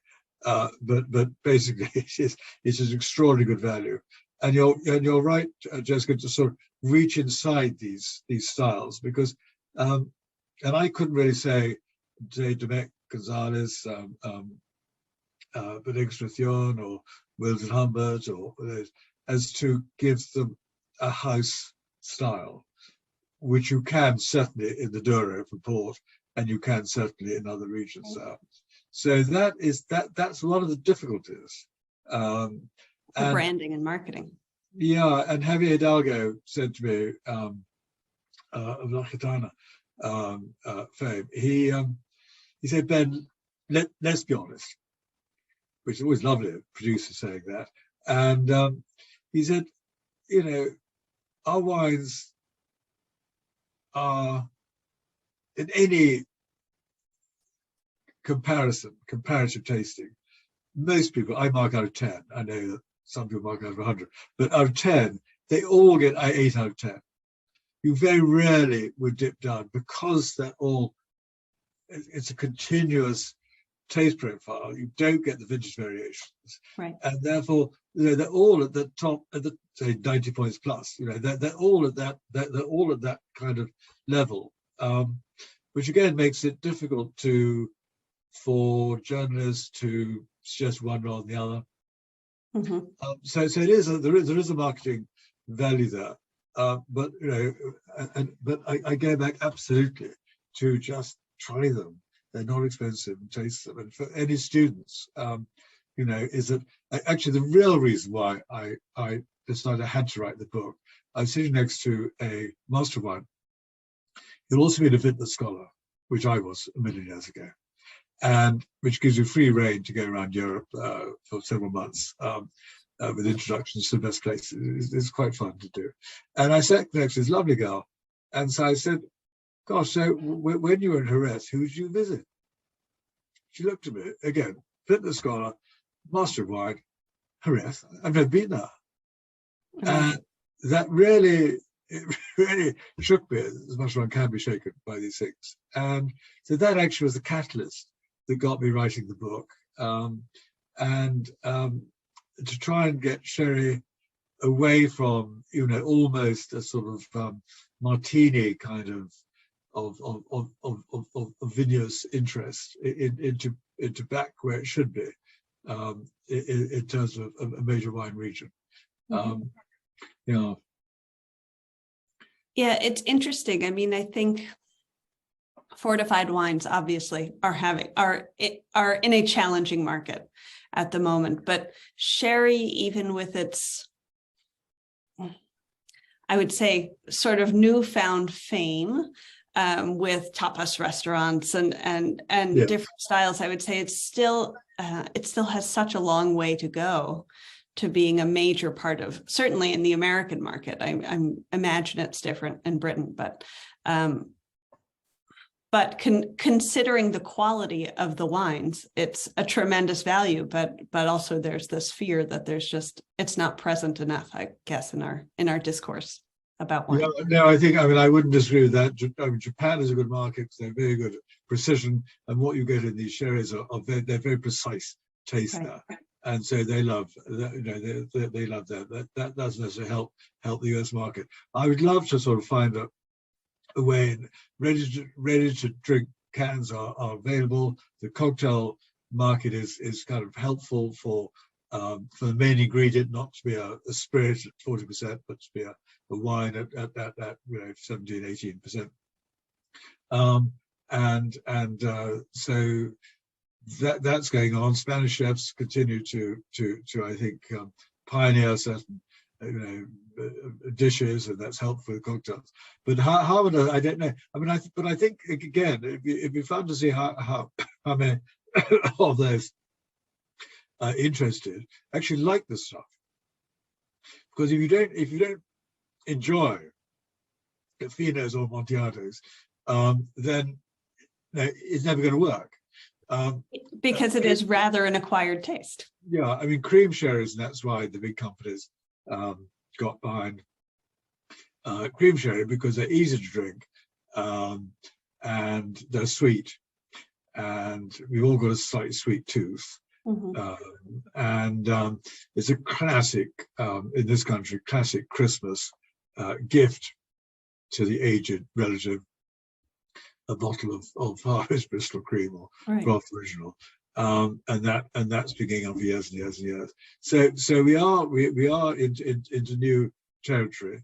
But basically, it's an extraordinary good value. And you're right, Jessica, to sort of reach inside these styles, because and I couldn't really say Domecq Gonzalez, Benedictine or Wilton Humbert, or those, as to give them a house style, which you can certainly in the Douro for port, and you can certainly in other regions. So that's one of the difficulties. The branding and marketing. Yeah, and Javier Hidalgo said to me, of La Gitana fame, he said, Ben, let's be honest, which is always lovely, a producer saying that. And he said, you know, our wines are, in any comparative tasting, most people, I mark out of 10. I know that some people mark out of 100, but out of 10, they all get 8 out of 10. You very rarely would dip down, because they're all, it's a continuous taste profile. You don't get the vintage variations, right? And therefore, you know, they're all at the top, at the say 90 points plus. You know, they're all at that. They're all at that kind of level, which again makes it difficult for journalists to suggest one rather than the other. So it is there is a marketing value there, but you know, but I go back absolutely to just try them. They're not expensive, and taste them. And for any students, you know, is that actually the real reason why I decided I had to write the book. I was sitting next to a master of wine. He'll also be a vintner scholar, which I was a million years ago, and which gives you free rein to go around Europe for several months with introductions to the best places. It's quite fun to do. And I sat next to this lovely girl, and so I said, gosh, so when you were in Jerez, who did you visit? She looked at me, again, vintner scholar, master of wine, Jerez, I've never been there. And that really shook me, as much as one can be shaken by these things. And so that actually was the catalyst that got me writing the book. And to try and get sherry away from, you know, almost a sort of martini kind of vinous interest into back where it should be, in terms of a major wine region. Yeah, it's interesting. I mean, I think fortified wines obviously are in a challenging market at the moment, but sherry, even with its, I would say, sort of newfound fame, with tapas restaurants and different styles, I would say it still has such a long way to go to being a major part of, certainly in the American market. I imagine it's different in Britain, but considering the quality of the wines, it's a tremendous value. But also there's this fear that it's not present enough, I guess, in our discourse about wine. No, I mean, I wouldn't disagree with that. I mean, Japan is a good market. They're very good at precision, and what you get in these sherries they're very precise taste there. And so they love that, you know, they love that doesn't necessarily help the US market. I would love to sort of find a way. Ready to drink cans are available. The cocktail market is kind of helpful for the main ingredient not to be a spirit at 40%, but to be a wine at you know 17-18%. So that's going on. Spanish chefs continue to I think pioneer certain dishes, and that's helpful with cocktails. But how I don't know. I mean, I think again, it'd be fun to see how many of those interested actually like this stuff. Because if you don't enjoy finos or Montiatos, then it's never going to work. Because it is rather an acquired taste. Yeah, I mean, cream sherries, and that's why the big companies got behind cream sherry because they're easy to drink, and they're sweet, and we've all got a slightly sweet tooth. It's a classic, in this country, classic Christmas gift to the aged relative, a bottle of Harvest Bristol cream or Craft Original, and that's been going on for years and years and years. So we are into new territory.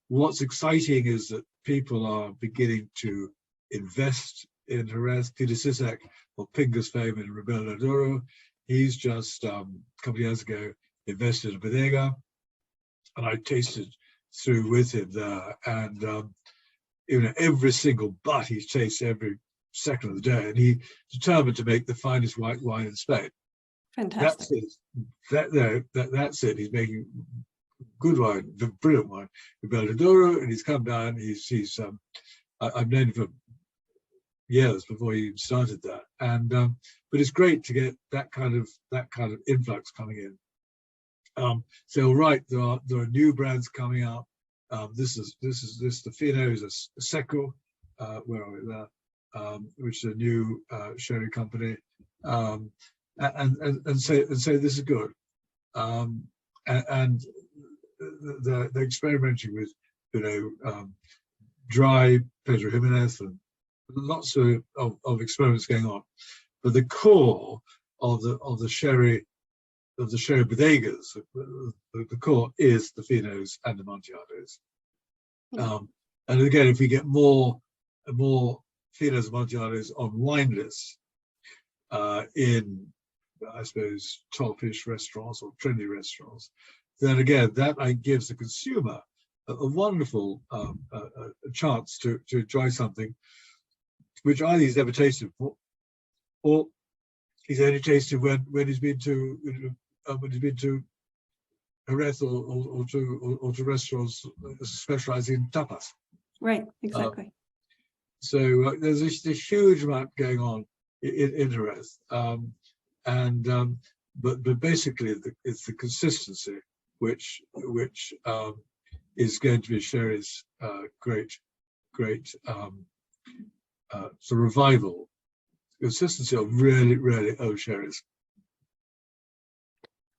What's exciting is that people are beginning to invest in Jerez. Peter Sisek of Pingus fame in Ribera del Duero, he's just a couple of years ago invested in Bodega, and I tasted through with him there, and every single butt he's tasted every second of the day, and he determined to make the finest white wine in Spain. Fantastic. That's it. He's making good wine, brilliant wine in Belladoro, and he's come down. I've known him for years before he started that, and but it's great to get that kind of influx coming in. So there are new brands coming up. This the Fino is a Seco, where are we there? Which is a new sherry company, and so this is good. And they're experimenting with dry Pedro Jimenez and lots of experiments going on, but the core of the sherry bodegas, the core is the Finos and the Amontillados. And again, if we get more Finos and Amontillados on wine lists in, I suppose, top-ish restaurants or trendy restaurants, then again that gives the consumer a wonderful chance to enjoy something which either he's never tasted before, or he's only tasted when he's been to Jerez or to restaurants specializing in tapas. Right, exactly. So there's a huge amount going on in Jerez, but basically it's the consistency which is going to be Sherry's great sort of revival. Consistency of really old sherries.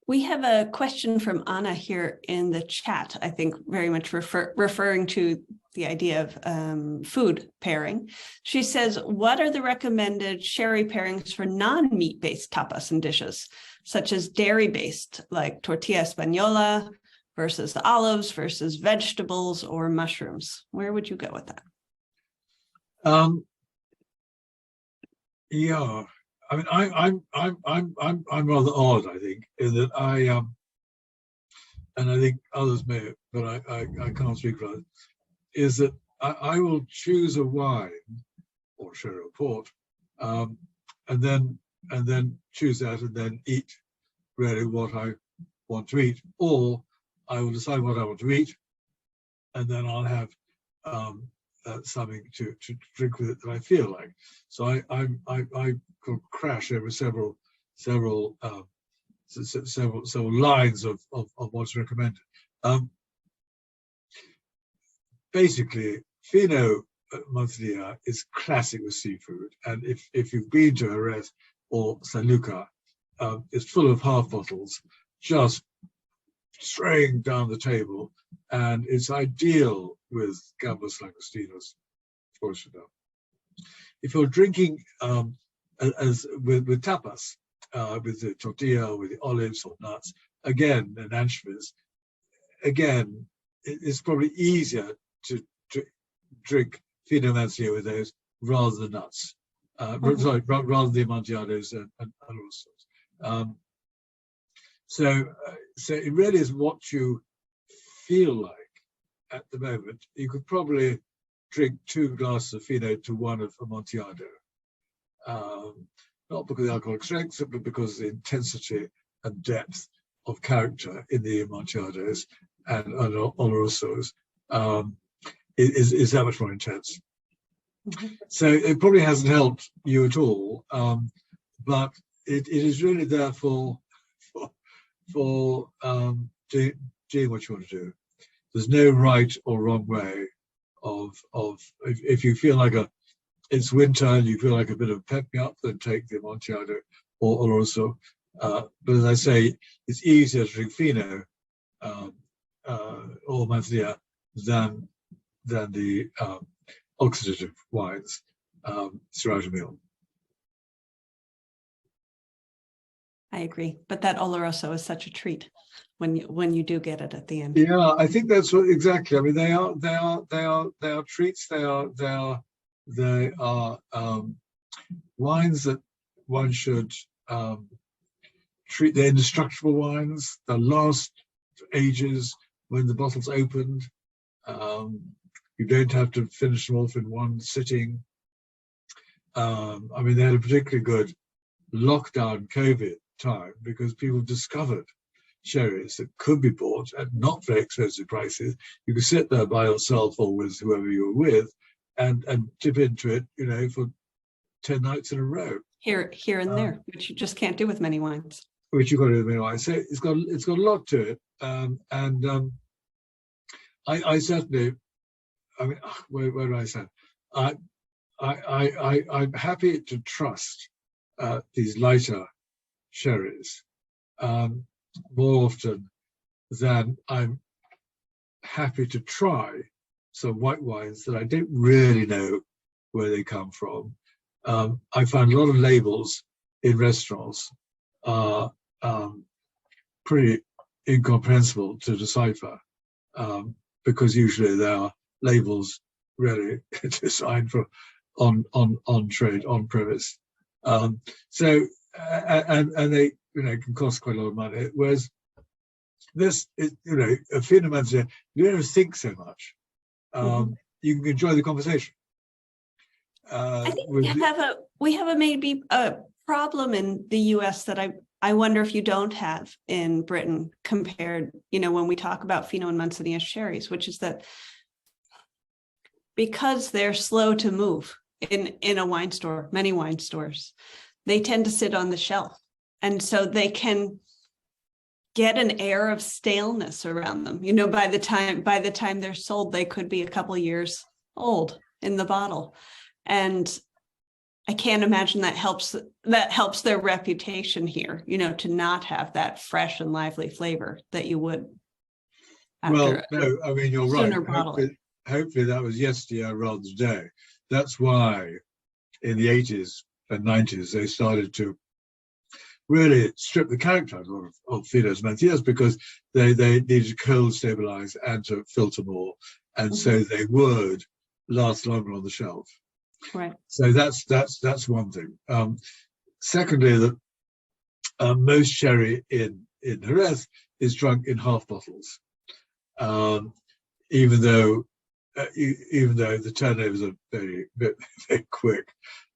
We have a question from Anna here in the chat, I think very much referring to the idea of food pairing. She says, what are the recommended sherry pairings for non-meat-based tapas and dishes, such as dairy-based, like tortilla española versus the olives versus vegetables or mushrooms? Where would you go with that? Yeah, I mean, I'm rather odd, I think, in that and I think others may, but I can't speak for others, is that I will choose a wine or sherry or port, and then choose that and then eat really what I want to eat, or I will decide what I want to eat, and then I'll have something to drink with it that I feel like. So I could crash over several lines of what's recommended. Basically, Fino Montilla is classic with seafood, and if you've been to Jerez or San Luca, it's full of half bottles just straying down the table, and it's ideal with gambas langostinos, for sure. If you're drinking as with tapas, with the tortilla, with the olives or nuts, again, and anchovies, again, it's probably easier to drink Fino Mancia with those rather than nuts. Rather than the Amontillados and also. So it really is what you feel like at the moment. You could probably drink 2 glasses of Fino to 1 of Amontillado. Not because of the alcoholic strength, but because of the intensity and depth of character in the Amontillados and Olorosos is that much more intense. So it probably hasn't helped you at all, but it is really there for doing what you want to do. there's no right or wrong way of if you feel like it's winter and you feel like a bit of pep me up, then take the Amontillado or Oloroso. But as I say, it's easier to drink Fino or Manzanilla than the oxidative wines throughout a meal. I agree, but that Oloroso is such a treat when you do get it at the end. Yeah, I think that's what exactly. I mean, they are treats. They are wines that one should treat. They're indestructible wines. They last for ages when the bottle's opened. You don't have to finish them off in one sitting. I mean, they had a particularly good lockdown COVID time because people discovered sherries that could be bought at not very expensive prices. You could sit there by yourself or with whoever you were with and dip into it, you know, for 10 nights in a row. Here and there, which you just can't do with many wines. Which you've got to do with many wines. So it's got a lot to it. I certainly, I mean, where do I stand? I'm happy to trust these lighter sherries more often than I'm happy to try some white wines that I don't really know where they come from. I find a lot of labels in restaurants are pretty incomprehensible to decipher because usually they are labels really designed for on trade, on premise. So they, you know, can cost quite a lot of money. Whereas this is, you know, a Fino Manzanilla, you don't think so much. You can enjoy the conversation. I think we have maybe a problem in the US that I wonder if you don't have in Britain compared, you know, when we talk about Fino and Manzanilla sherries, which is that because they're slow to move in a wine store, many wine stores, they tend to sit on the shelf. And so they can get an air of staleness around them. You know, by the time they're sold, they could be a couple of years old in the bottle. And I can't imagine that helps their reputation here, you know, to not have that fresh and lively flavor that you would. Well, no, I mean, you're right. Hopefully that was yesterday rather than today. That's why in the 80s and 90s, they started to really strip the character out of Finos Manzanillas because they needed to cold stabilize and to filter more. And so they would last longer on the shelf. Right. So that's one thing. Secondly, that most sherry in Jerez is drunk in half bottles, even though the turnovers are very quick.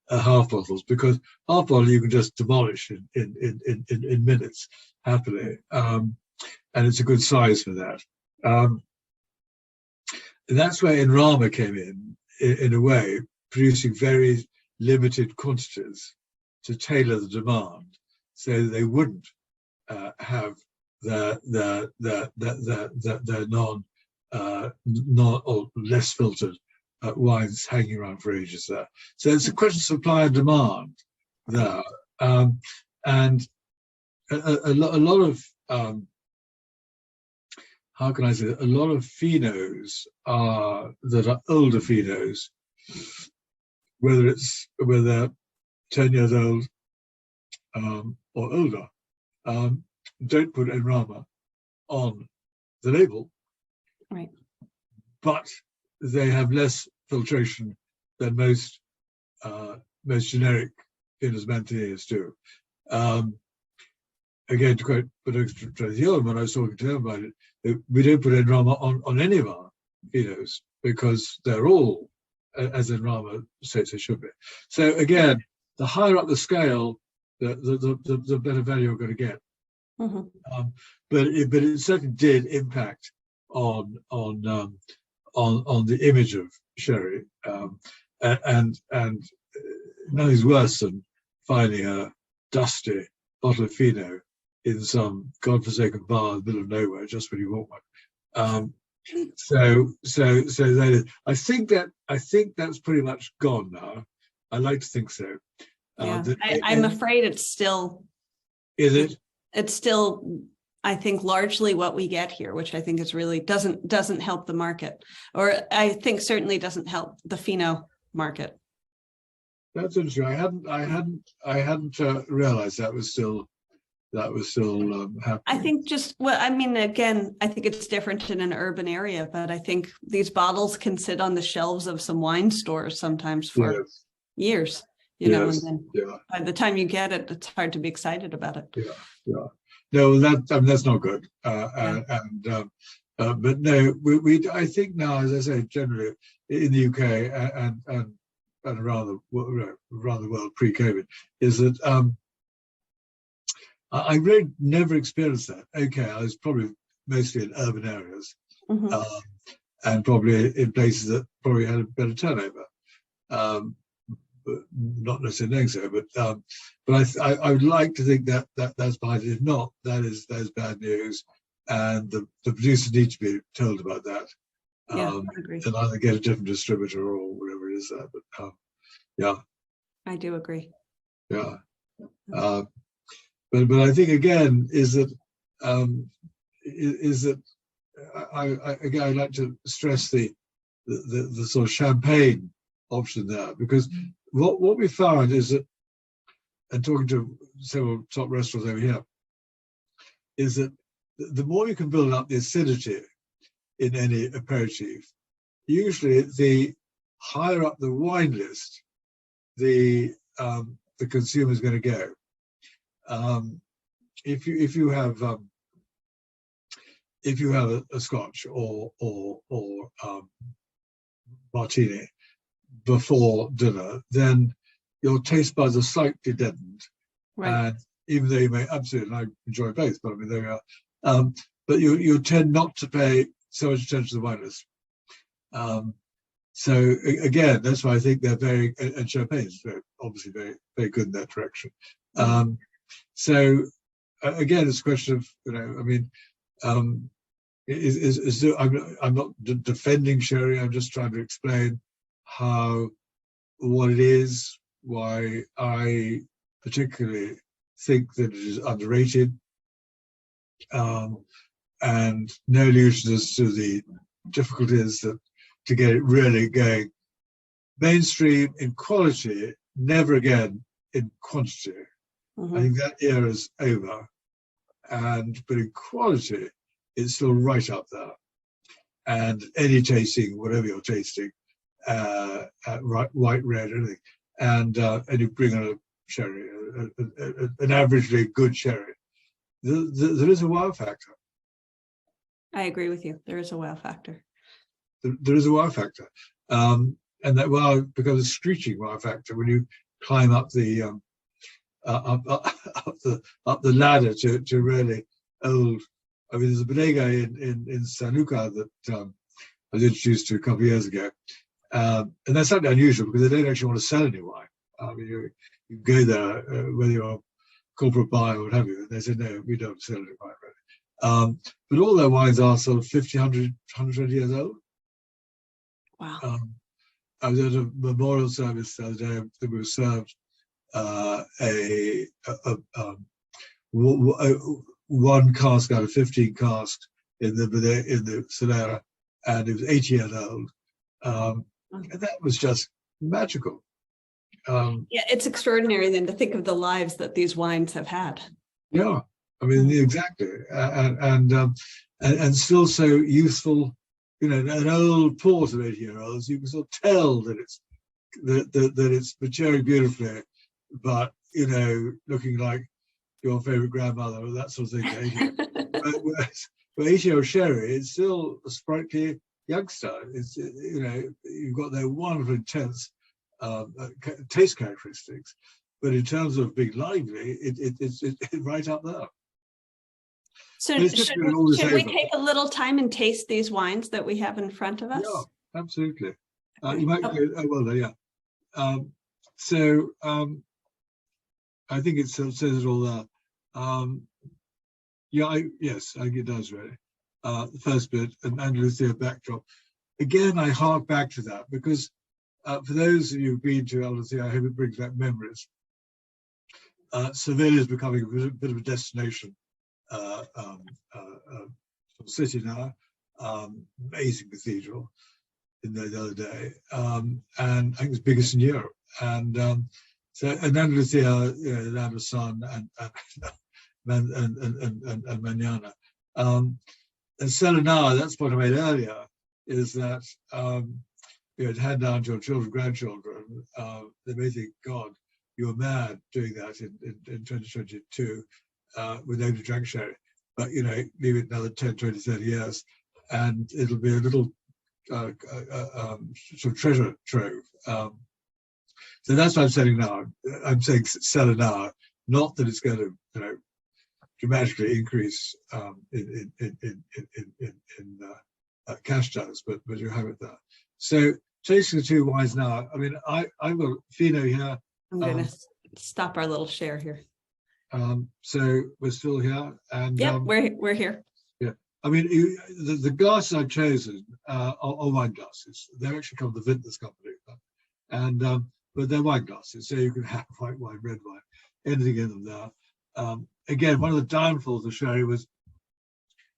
Half bottles, because half bottle you can just demolish in minutes happily, and it's a good size for that. And that's where Enrama came in a way, producing very limited quantities to tailor the demand, so they wouldn't have their non or less filtered wines hanging around for ages there. So it's a question of supply and demand there, and a lot of how can I say it? A lot of Finos that are older Finos, whether they're 10 years old or older, don't put Enrama on the label, right? But they have less filtration than most generic Finos Manzanillas do. Again, to quote Tradición, when I was talking to him about it, we don't put Enrama on any of our Finos because they're all, as Enrama says they should be. So again, the higher up the scale, the better value you're going to get. But it certainly did impact on the image of sherry, and nothing's worse than finding a dusty bottle of Fino in some godforsaken bar in the middle of nowhere just when you want one. that is. I think that's pretty much gone now. I like to think so. Yeah, I'm afraid it's still. Is it? It's still, I think, largely what we get here, which I think is really doesn't help the market, or I think certainly doesn't help the pheno market. That's interesting. I hadn't realized that was still happening. I think again, I think it's different in an urban area, but I think these bottles can sit on the shelves of some wine stores sometimes for years, and then by the time you get it, it's hard to be excited about it. Yeah. No, that's not good. But no, we I think now, as I say, generally in the UK and around the world pre-COVID, is that I really never experienced that. Okay, I was probably mostly in urban areas, and probably in places that probably had a better turnover. Not necessarily so, but I would like to think that that's behind it. If not, that's bad news, and the producers need to be told about that. I agree. And either get a different distributor or whatever it is there. But I do agree. Yeah. But I think again is that I'd like to stress the sort of champagne option there, because what we found is that, and talking to several top restaurants over here, is that the more you can build up the acidity in any aperitif, usually the higher up the wine list the consumer is going to go. If you have a Scotch or martini before dinner, then your taste buds are slightly deadened, right? And even though you may absolutely, and I enjoy both, but I mean there we are. But you tend not to pay so much attention to the wine list. So again, that's why I think they're very, and champagne is obviously very, very good in that direction. So again, it's a question of, I mean, I'm not defending sherry. I'm just trying to explain what it is, why I particularly think that it is underrated, and no illusion as to the difficulties to get it really going mainstream in quality, never again in quantity. I think that era is over, but in quality, it's still right up there. And any tasting, whatever you're tasting, white, red, anything, and you bring on a sherry, an averagely good sherry, there is a wow factor. I agree with you. There is a wow factor. There is a wow factor, and that wow becomes a screeching wow factor when you climb up the up the ladder to really old. I mean, there's a bodega in San Luca that I was introduced to a couple of years ago, and that's something unusual because they don't actually want to sell any wine. I mean, you go there, whether you're a corporate buyer or what have you, and they say, no, we don't sell any wine, really. But all their wines are sort of 50, 100, 120 years old. Wow. I was at a memorial service the other day that we were served one cask out of 15 casks in the Solera, and it was 80 years old. And that was just magical. It's extraordinary then to think of the lives that these wines have had. Yeah, I mean, exactly, and still so youthful. An old port of 80-year-olds, you can sort of tell that it's maturing beautifully, but looking like your favorite grandmother or that sort of thing. But 80-year-old sherry is still a sprightly youngster. It's you've got their wonderful intense taste characteristics, but in terms of being lively, it's right up there. So should we take a little time and taste these wines that we have in front of us? Yeah, absolutely. You might go, yeah. So I think it says it all there. Yes, I think it does really. the first bit, an Andalusia backdrop. Again, I hark back to that because for those of you who've been to Andalusia, I hope it brings back memories. Seville is becoming a bit of a destination city now. Amazing cathedral in there the other day, and I think it's biggest in Europe. And so, and Andalusia, the land of sun and mañana. And Selenar, that's what I made earlier, is that to hand down to your children, grandchildren, they may think, God, you were mad doing that in 2022 with no drunk sherry. But, leave it another 10, 20, 30 years, and it'll be a little sort of treasure trove. So that's what I'm saying now. I'm saying sell it now, not that it's going to, dramatically increase in cash terms, but you have it there. So tasting the two wines now. I mean, I've got Fino here. I'm going to stop our little share here. So we're still here, and yeah, we're here. Yeah, I mean, the glasses I've chosen are wine glasses. They're actually come from the Vintners company, and but they're wine glasses, so you can have white wine, red wine, anything in them there. Again, one of the downfalls of sherry was,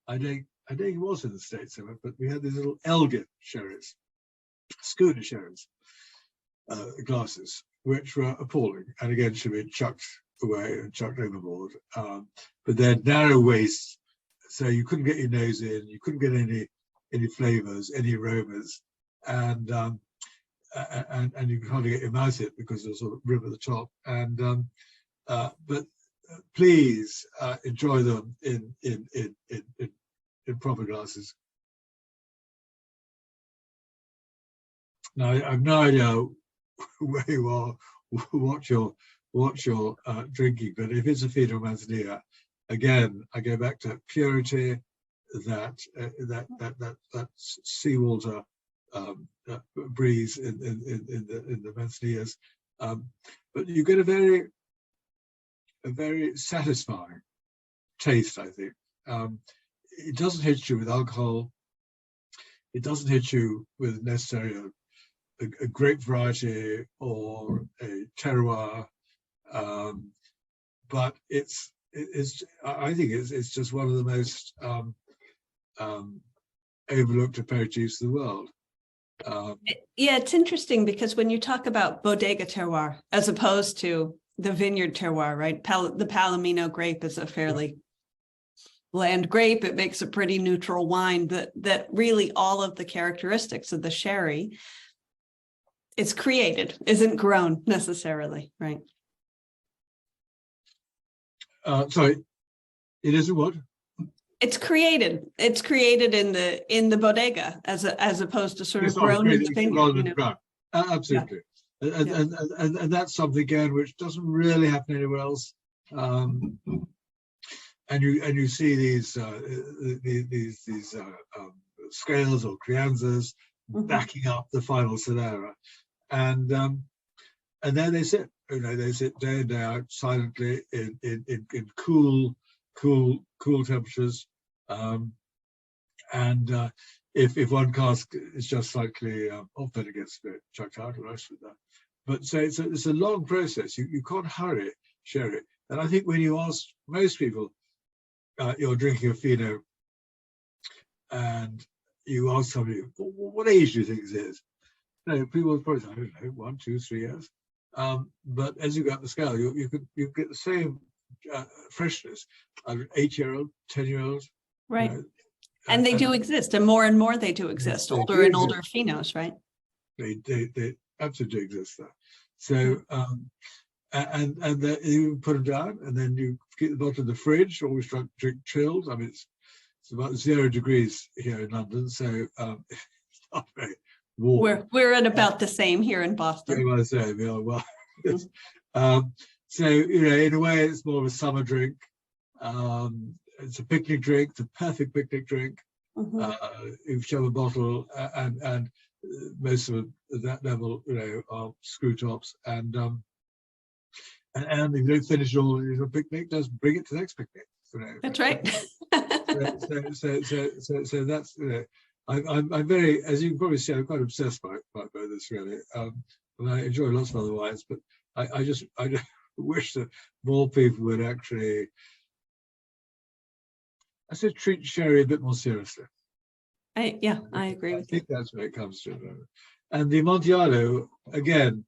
I think it was in the States, but we had these little Elgin sherries, schooner sherries, glasses, which were appalling, and again should be chucked away and chucked overboard. But they're narrow waists, so you couldn't get your nose in, you couldn't get any flavors, any aromas, and you could hardly get your mouth in because there's a sort of rim at the top. And but please enjoy them in proper glasses. Now I have no idea where you are, what you're drinking, but if it's a Fino Manzanilla, again I go back to purity, that seawater breeze in the Manzanillas, but you get a very satisfying taste, I think. It doesn't hit you with alcohol. It doesn't hit you with necessarily a grape variety or a terroir, but I think it's just one of the most overlooked aperitifs in the world. Yeah, it's interesting because when you talk about bodega terroir as opposed to the vineyard terroir, right? The Palomino grape is a fairly bland grape. It makes a pretty neutral wine that really all of the characteristics of the sherry is created, isn't grown necessarily, right? Sorry, it isn't what? It's created. It's created in the bodega as opposed to sort of grown in the vineyard. Absolutely. Yeah. And that's something again which doesn't really happen anywhere else. And you see these scales or crianzas backing up the final Solera, and then they sit. They sit day in day out silently in cool temperatures. If one cask is just slightly off, then it gets a bit chucked out, and the rest of that. But so it's a long process. You can't hurry sherry. And I think when you ask most people, you're drinking a Fino, and you ask somebody, what age do you think this is? People will probably say, I don't know, 1, 2, 3 years. But as you go up the scale, you get the same freshness. 8-year-old, 10-year-old, right? And they do exist, and more they do exist. Older and older Finos, right? They absolutely exist there. So and you put them down, and then you keep the bottle in the fridge. Always drink chilled. I mean, it's about 0 degrees here in London, so it's not very warm. We're at about the same here in Boston. I say, well, so in a way, it's more of a summer drink. It's a picnic drink. It's a perfect picnic drink. You shove a bottle, and most of them at that level, are screw tops, and if you don't finish it all in your picnic, just bring it to the next picnic. That's right. So that's, I'm very, as you can probably see, I'm quite obsessed by this really. And I enjoy lots of other wines, but I just wish that more people would actually, I say, treat sherry a bit more seriously. I agree with you. I think that's where it comes to. And the Amontillado, again,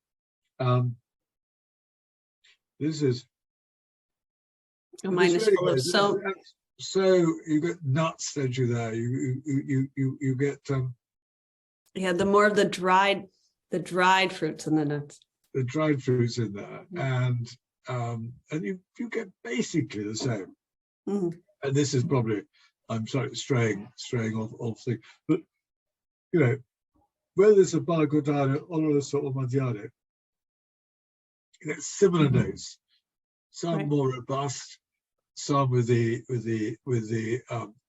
this is. Mine is full of so you get nuts, don't you? There, you get. Yeah, the more of the dried fruits and the nuts. The dried fruits in there, and you get basically the same. Mm-hmm. And this is probably, I'm sorry, straying off thing, but you know, whether it's a Barcodano or a sort of Amontillado, you get similar notes. Some more robust, some with the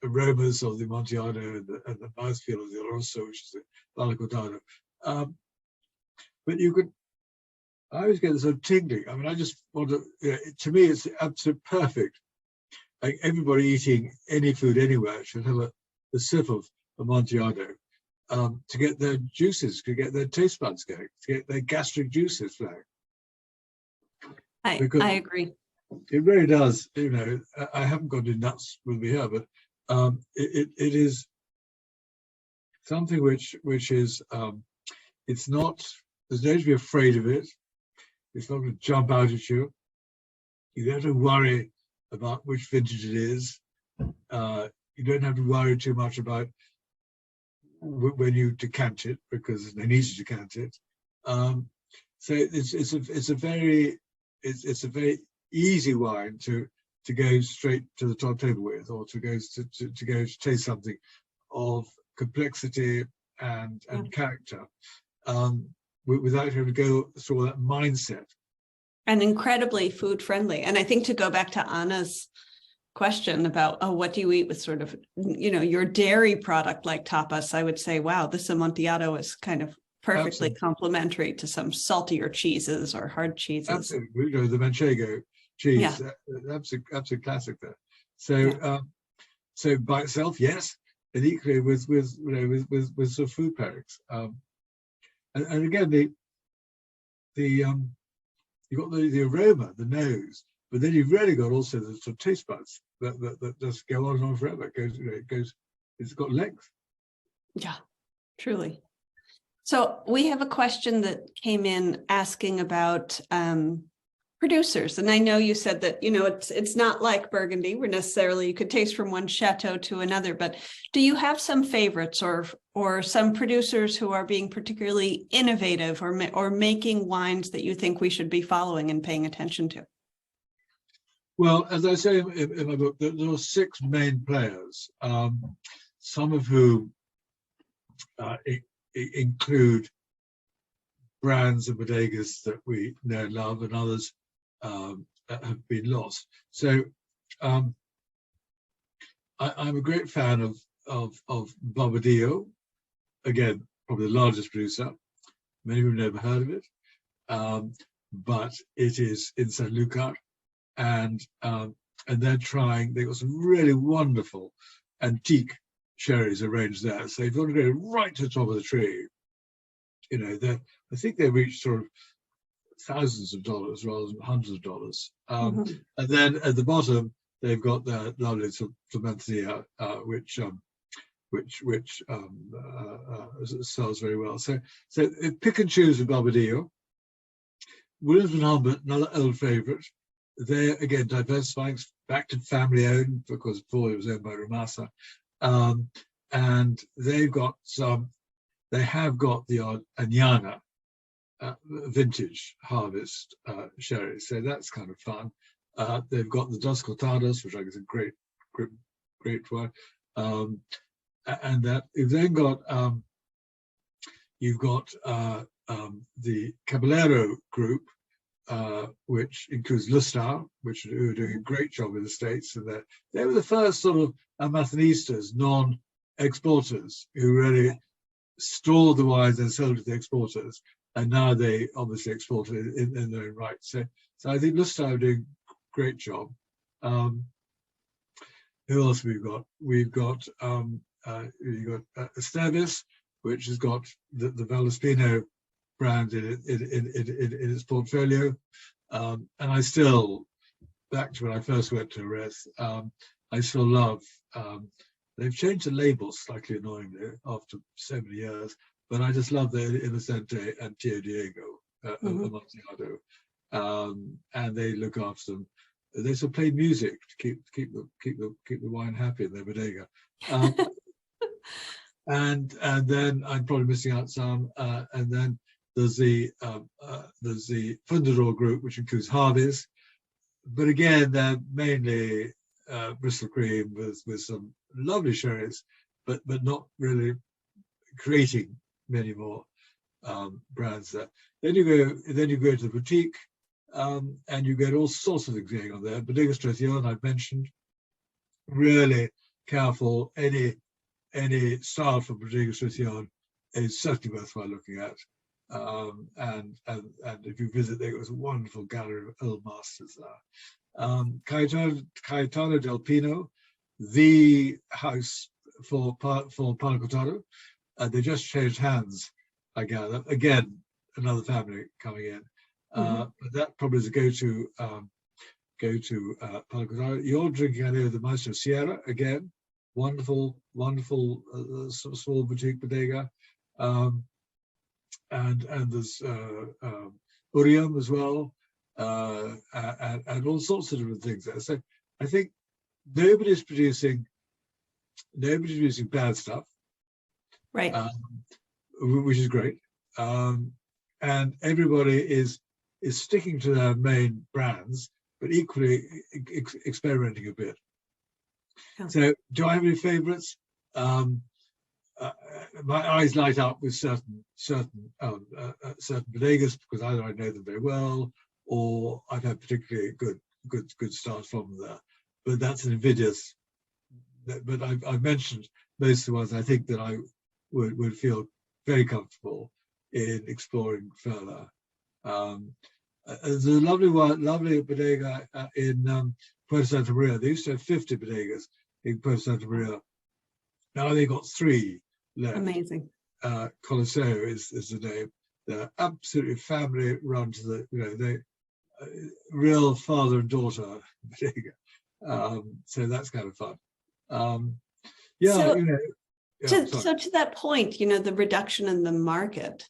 aromas of the Amontillado and the mouthfeel of the Oloroso, which is the Barcodano. But you could, I always get this sort of tingling. I mean, I just want to, to me, it's absolute perfect. Like everybody eating any food anywhere should have a sip of Amontillado to get their juices, to get their taste buds going, to get their gastric juices flowing. I agree. It really does. You know, I haven't got any nuts with me here, but it is something which is it's not. There's no need to be afraid of it. It's not going to jump out at you. You don't have to worry about which vintage it is. You don't have to worry too much about when you decant it, because there's no need to decant it. So it's a very easy wine to go straight to the top table with, or to go to taste something of complexity and character, without having to go through that mindset. And incredibly food friendly. And I think, to go back to Anna's question about, what do you eat with sort of, your dairy product like tapas, I would say, wow, this Amontillado is kind of perfectly complementary to some saltier cheeses or hard cheeses. Absolutely, the Manchego cheese, absolute classic there. So, so by itself, yes, and equally with sort of food pairings. And again, you've got the aroma, the nose, but then you've really got also the sort of taste buds that just go on and on forever. It goes, it's got length. Yeah, truly. So we have a question that came in asking about producers. And I know you said that, it's not like Burgundy where necessarily you could taste from one chateau to another, but do you have some favorites or some producers who are being particularly innovative or making wines that you think we should be following and paying attention to? Well, as I say in my book, there are 6 main players, some of whom include brands and bodegas that we know and love, and others have been lost. So I'm a great fan of Bobadillo, again, probably the largest producer. Many of you have never heard of it, but it is in Sanlúcar, and they've got some really wonderful antique sherries arranged there. So if you want to go right to the top of the tree, I think they reach sort of thousands of dollars rather than hundreds of dollars. And then at the bottom, they've got the lovely Clementia, which sells very well. So pick and choose with Bobadillo. Williams and Humbert, another old favourite. They're again diversifying, back to family owned, because before it was owned by Ramasa. And they have got the odd Añana vintage harvest sherry, so that's kind of fun. They've got the Dos Cortados, which I think is a great wine, and that you've then got the Caballero group, which includes Lustau, which are doing a great job in the States, and they were the first sort of Almacenistas, non-exporters, who really stored the wines and sold to the exporters, and now they obviously export it in their own right. So I think Lustau are doing a great job. Who else have we got? We've got Estevis, which has got the Valaspino brand in its portfolio. And I still, back to when I first went to Jerez, I still love, they've changed the labels slightly annoyingly after so many years, but I just love the Inocente and Tio Diego Amontillado. And they look after them. They still play music to keep the wine happy in their bodega. And then I'm probably missing out some. And then there's the Fundador group, which includes Harvey's, but again they're mainly Bristol cream with some lovely sherries, but not really creating many more brands there. Then you go to the boutique, and you get all sorts of things going on there. Bodega Stracion, I've mentioned, really careful. Any style from Bodega Stracion is certainly worthwhile looking at. And if you visit, there was a wonderful gallery of old masters there. Cayetano del Pino, the house for Panacotado. They just changed hands, I gather. Again, another family coming in. But that probably is a go-to Panacotado. You're drinking, I know, the Maestro Sierra, again, wonderful small boutique bodega. And there's Urium as well, and all sorts of different things there. So I think nobody's producing bad stuff, right? Which is great, and everybody is sticking to their main brands, but equally experimenting a bit. Yeah. So, do I have any favourites? My eyes light up with certain bodegas because either I know them very well or I've had particularly good starts from them there. But that's an invidious. But I've mentioned most of the ones I think that I would feel very comfortable in exploring further. There's a lovely bodega in Puerto Santa Maria. They used to have 50 bodegas in Puerto Santa Maria. Now they've got 3 left. Amazing. Coliseo is the name. They're absolutely family run to the, they real father and daughter bodega. So that's kind of fun. So to that point, the reduction in the market.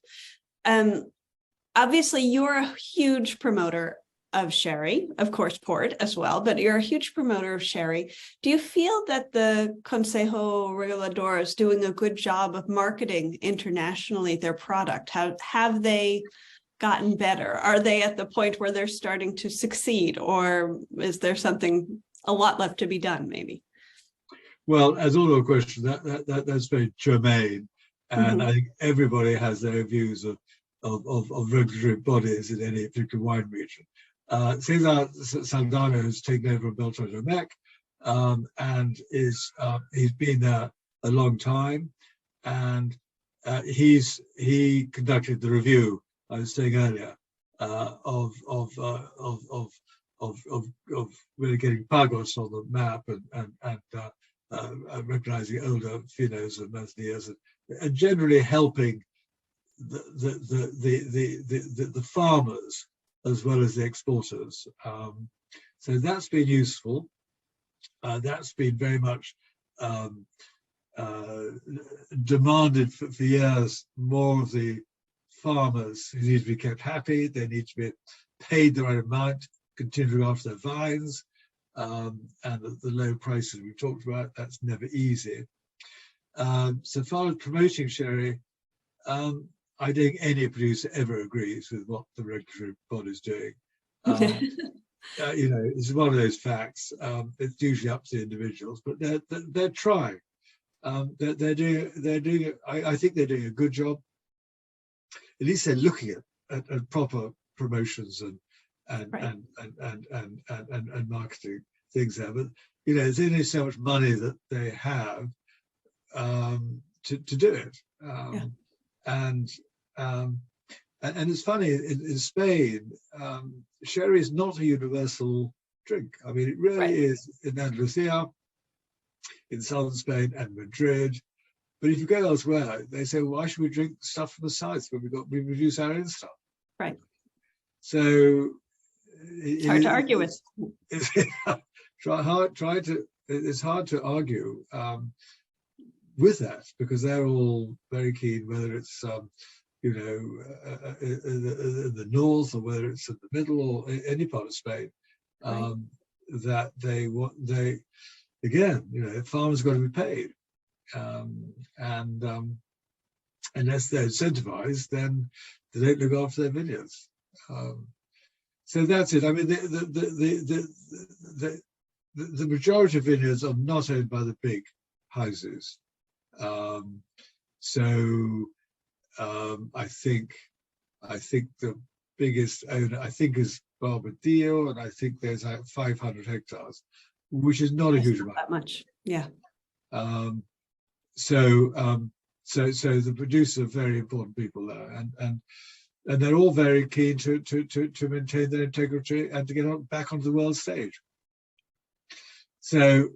Obviously, you're a huge promoter of sherry, of course, port as well, but you're a huge promoter of sherry. Do you feel that the Consejo Regulador is doing a good job of marketing internationally their product? Have they gotten better? Are they at the point where they're starting to succeed, or is there a lot left to be done, maybe? Well, as all your questions, that's very germane, and I think everybody has their views of regulatory bodies in any particular wine region. Cesar Saldana has taken over Beltran Domecq, and he's been there a long time, and he conducted the review I was saying earlier of really getting Pagos on the map and recognizing older Finos and Masniers and generally helping the farmers as well as the exporters. So that's been useful. That's been very much demanded for years. More of the farmers who need to be kept happy, they need to be paid the right amount, continuing after their vines, and the low prices we talked about, that's never easy. So far as promoting sherry, I don't think any producer ever agrees with what the regulatory body is doing. It's one of those facts. It's usually up to the individuals, but they're trying. They're doing. I think they're doing a good job. At least they're looking at proper promotions and marketing things there. But there's only so much money that they have to do it. And it's funny, in Spain, sherry is not a universal drink. I mean, it really is in Andalusia. in southern Spain and Madrid. But if you go elsewhere, they say, well, why should we drink stuff from the south when we produce our own stuff? Right. So it's hard to argue with. It's hard to argue with that, because they're all very keen, whether it's in the north or whether it's in the middle or any part of Spain, right. that farmers got to be paid, and unless they're incentivized, then they don't look after their vineyards. So that's it. I mean, the majority of vineyards are not owned by the big houses. I think the biggest owner is Barbadillo, and I think there's like 500 hectares, which is not a huge amount. That much, yeah. So the producers are very important people there, and they're all very keen to maintain their integrity and to get back onto the world stage. So,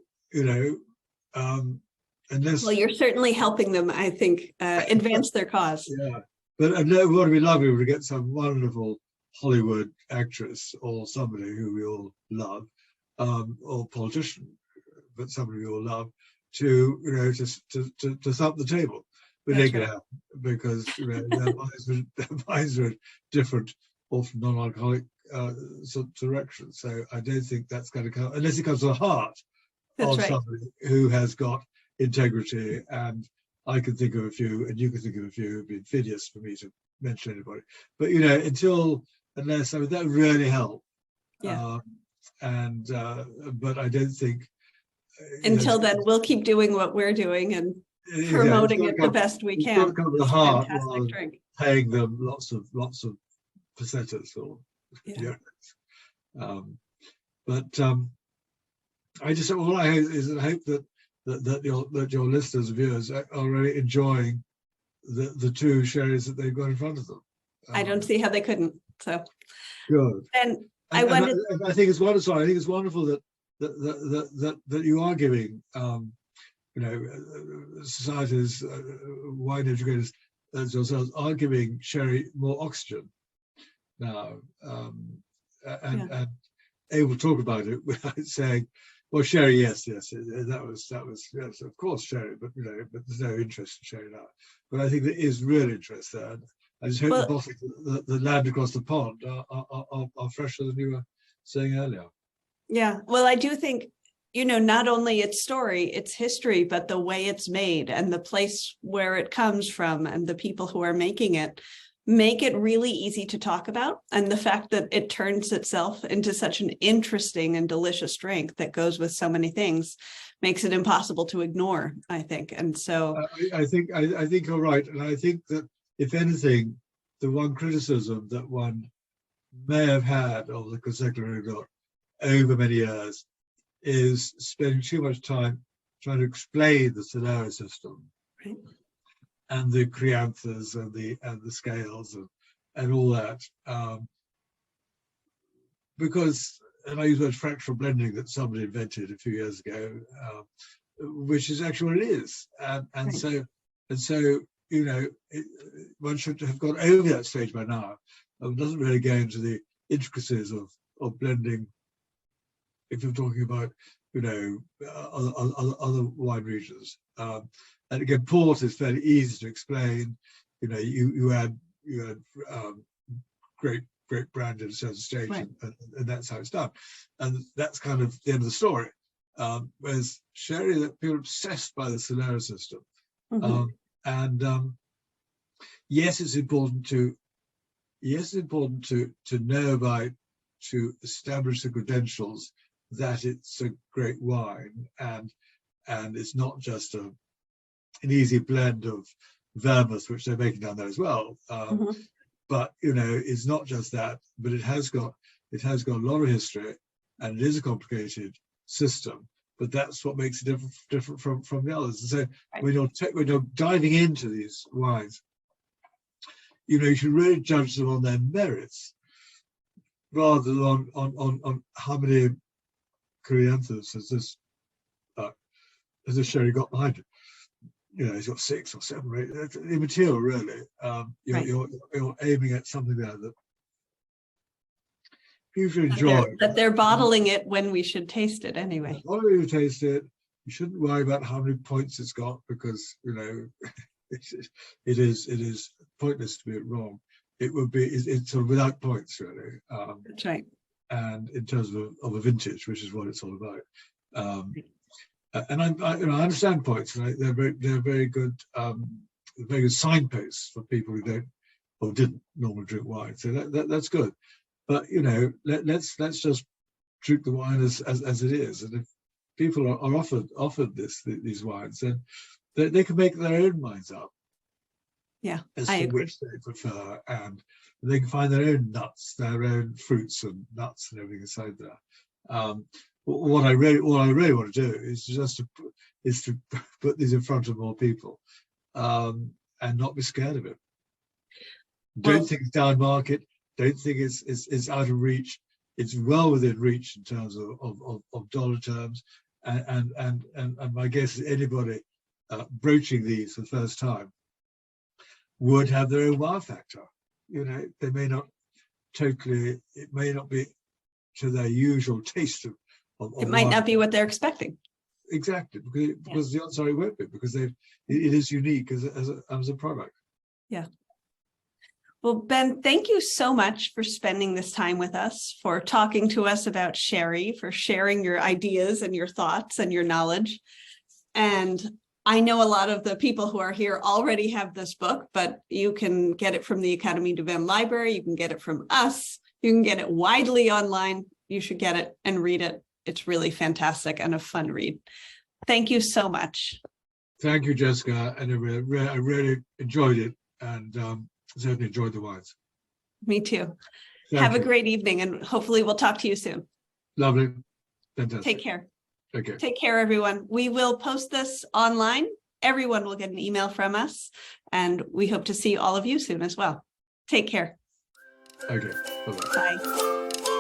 unless... Well, you're certainly helping them, I think, advance their cause. Yeah, but it would be lovely to get some wonderful Hollywood actress or somebody who we all love, or politician, but somebody we all love, to thump the table. But they can happen, because their minds are different, often non-alcoholic sort of direction. So I don't think that's going to come, unless it comes to the heart of somebody who has got integrity. And I can think of a few, and you can think of a few. It would be invidious for me to mention anybody. But unless that would really help. Yeah. But I don't think. Until then, we'll keep doing what we're doing and promoting it the best we can. It's got to come to the heart, rather than paying them lots of pesetas or euros. But I just all I hope is that your listeners and viewers are really enjoying the two sherries that they've got in front of them. I don't see how they couldn't. So good. And I think it's wonderful. I think it's wonderful that you are giving societies, wine educators as yourselves, are giving sherry more oxygen now, and able to talk about it without saying, well, sherry, yes, that was yes, of course, sherry, but but there's no interest in sherry now. But I think there is real interest there. I just hope the bottles that land across the pond are fresher than you were saying earlier. Yeah, well, I do think, not only its story, its history, but the way it's made and the place where it comes from and the people who are making it make it really easy to talk about. And the fact that it turns itself into such an interesting and delicious drink that goes with so many things makes it impossible to ignore, I think. And so I think you're right. And I think that, if anything, the one criticism that one may have had of the Consecutive over many years is spending too much time trying to explain the Solera system, right, and the crianthas and the scales and all that, because, and I use the word fractional blending that somebody invented a few years ago, which is actually what it is, and right. so one should have got over that stage by now. It doesn't really go into the intricacies of blending. If you're talking about, other wine regions, and again, port is fairly easy to explain. You add great brand at a certain stage, right, and that's how it's done, and that's kind of the end of the story. Whereas sherry, that people are obsessed by the Solera system, and yes, it's important to know about, to establish the credentials that it's a great wine, and it's not just an easy blend of vermouth, which they're making down there as well. But it's not just that, but it has got a lot of history, and it is a complicated system. But that's what makes it different from the others. And so right, when you're diving into these wines, you should really judge them on their merits, rather than on how many crianthas has this has this sherry got behind it? You know, it's got 6 or 7 or 8. It's immaterial, really. You're aiming at something there that you should enjoy. That they're bottling it when we should taste it anyway. Why do you taste it? You shouldn't worry about how many points it's got, because, you know, it is pointless to be wrong. It's sort of without points, really. That's right. And in terms of a vintage, which is what it's all about. And I understand points. Right? They're very good, very good signposts for people who don't or didn't normally drink wine. So that's good. But, you know, let's just drink the wine as it is. And if people are offered these wines, then they can make their own minds up. Yeah, as I to agree. which they prefer, and they can find their own nuts, their own fruits and nuts and everything inside there. What I really want to do is just to put these in front of more people, and not be scared of it. Don't think it's down market. Don't think it's out of reach. It's well within reach in terms of dollar terms, and my guess is anybody broaching these for the first time would have their own wow factor. You know, they may not totally. It may not be to their usual taste of it might wine. not be what they're expecting. Exactly, because the answer it won't be, because it is unique as a product. Yeah. Well, Ben, thank you so much for spending this time with us, for talking to us about sherry, for sharing your ideas and your thoughts and your knowledge. And I know a lot of the people who are here already have this book, but you can get it from the Académie du Vin Library. You can get it from us. You can get it widely online. You should get it and read it. It's really fantastic and a fun read. Thank you so much. Thank you, Jessica. And I really enjoyed it, and certainly enjoyed the wines. Me too. Have a great evening, and hopefully we'll talk to you soon. Lovely. Fantastic. Take care. Okay. Take care, everyone. We will post this online. Everyone will get an email from us, and we hope to see all of you soon as well. Take care. Okay. Bye-bye. Bye.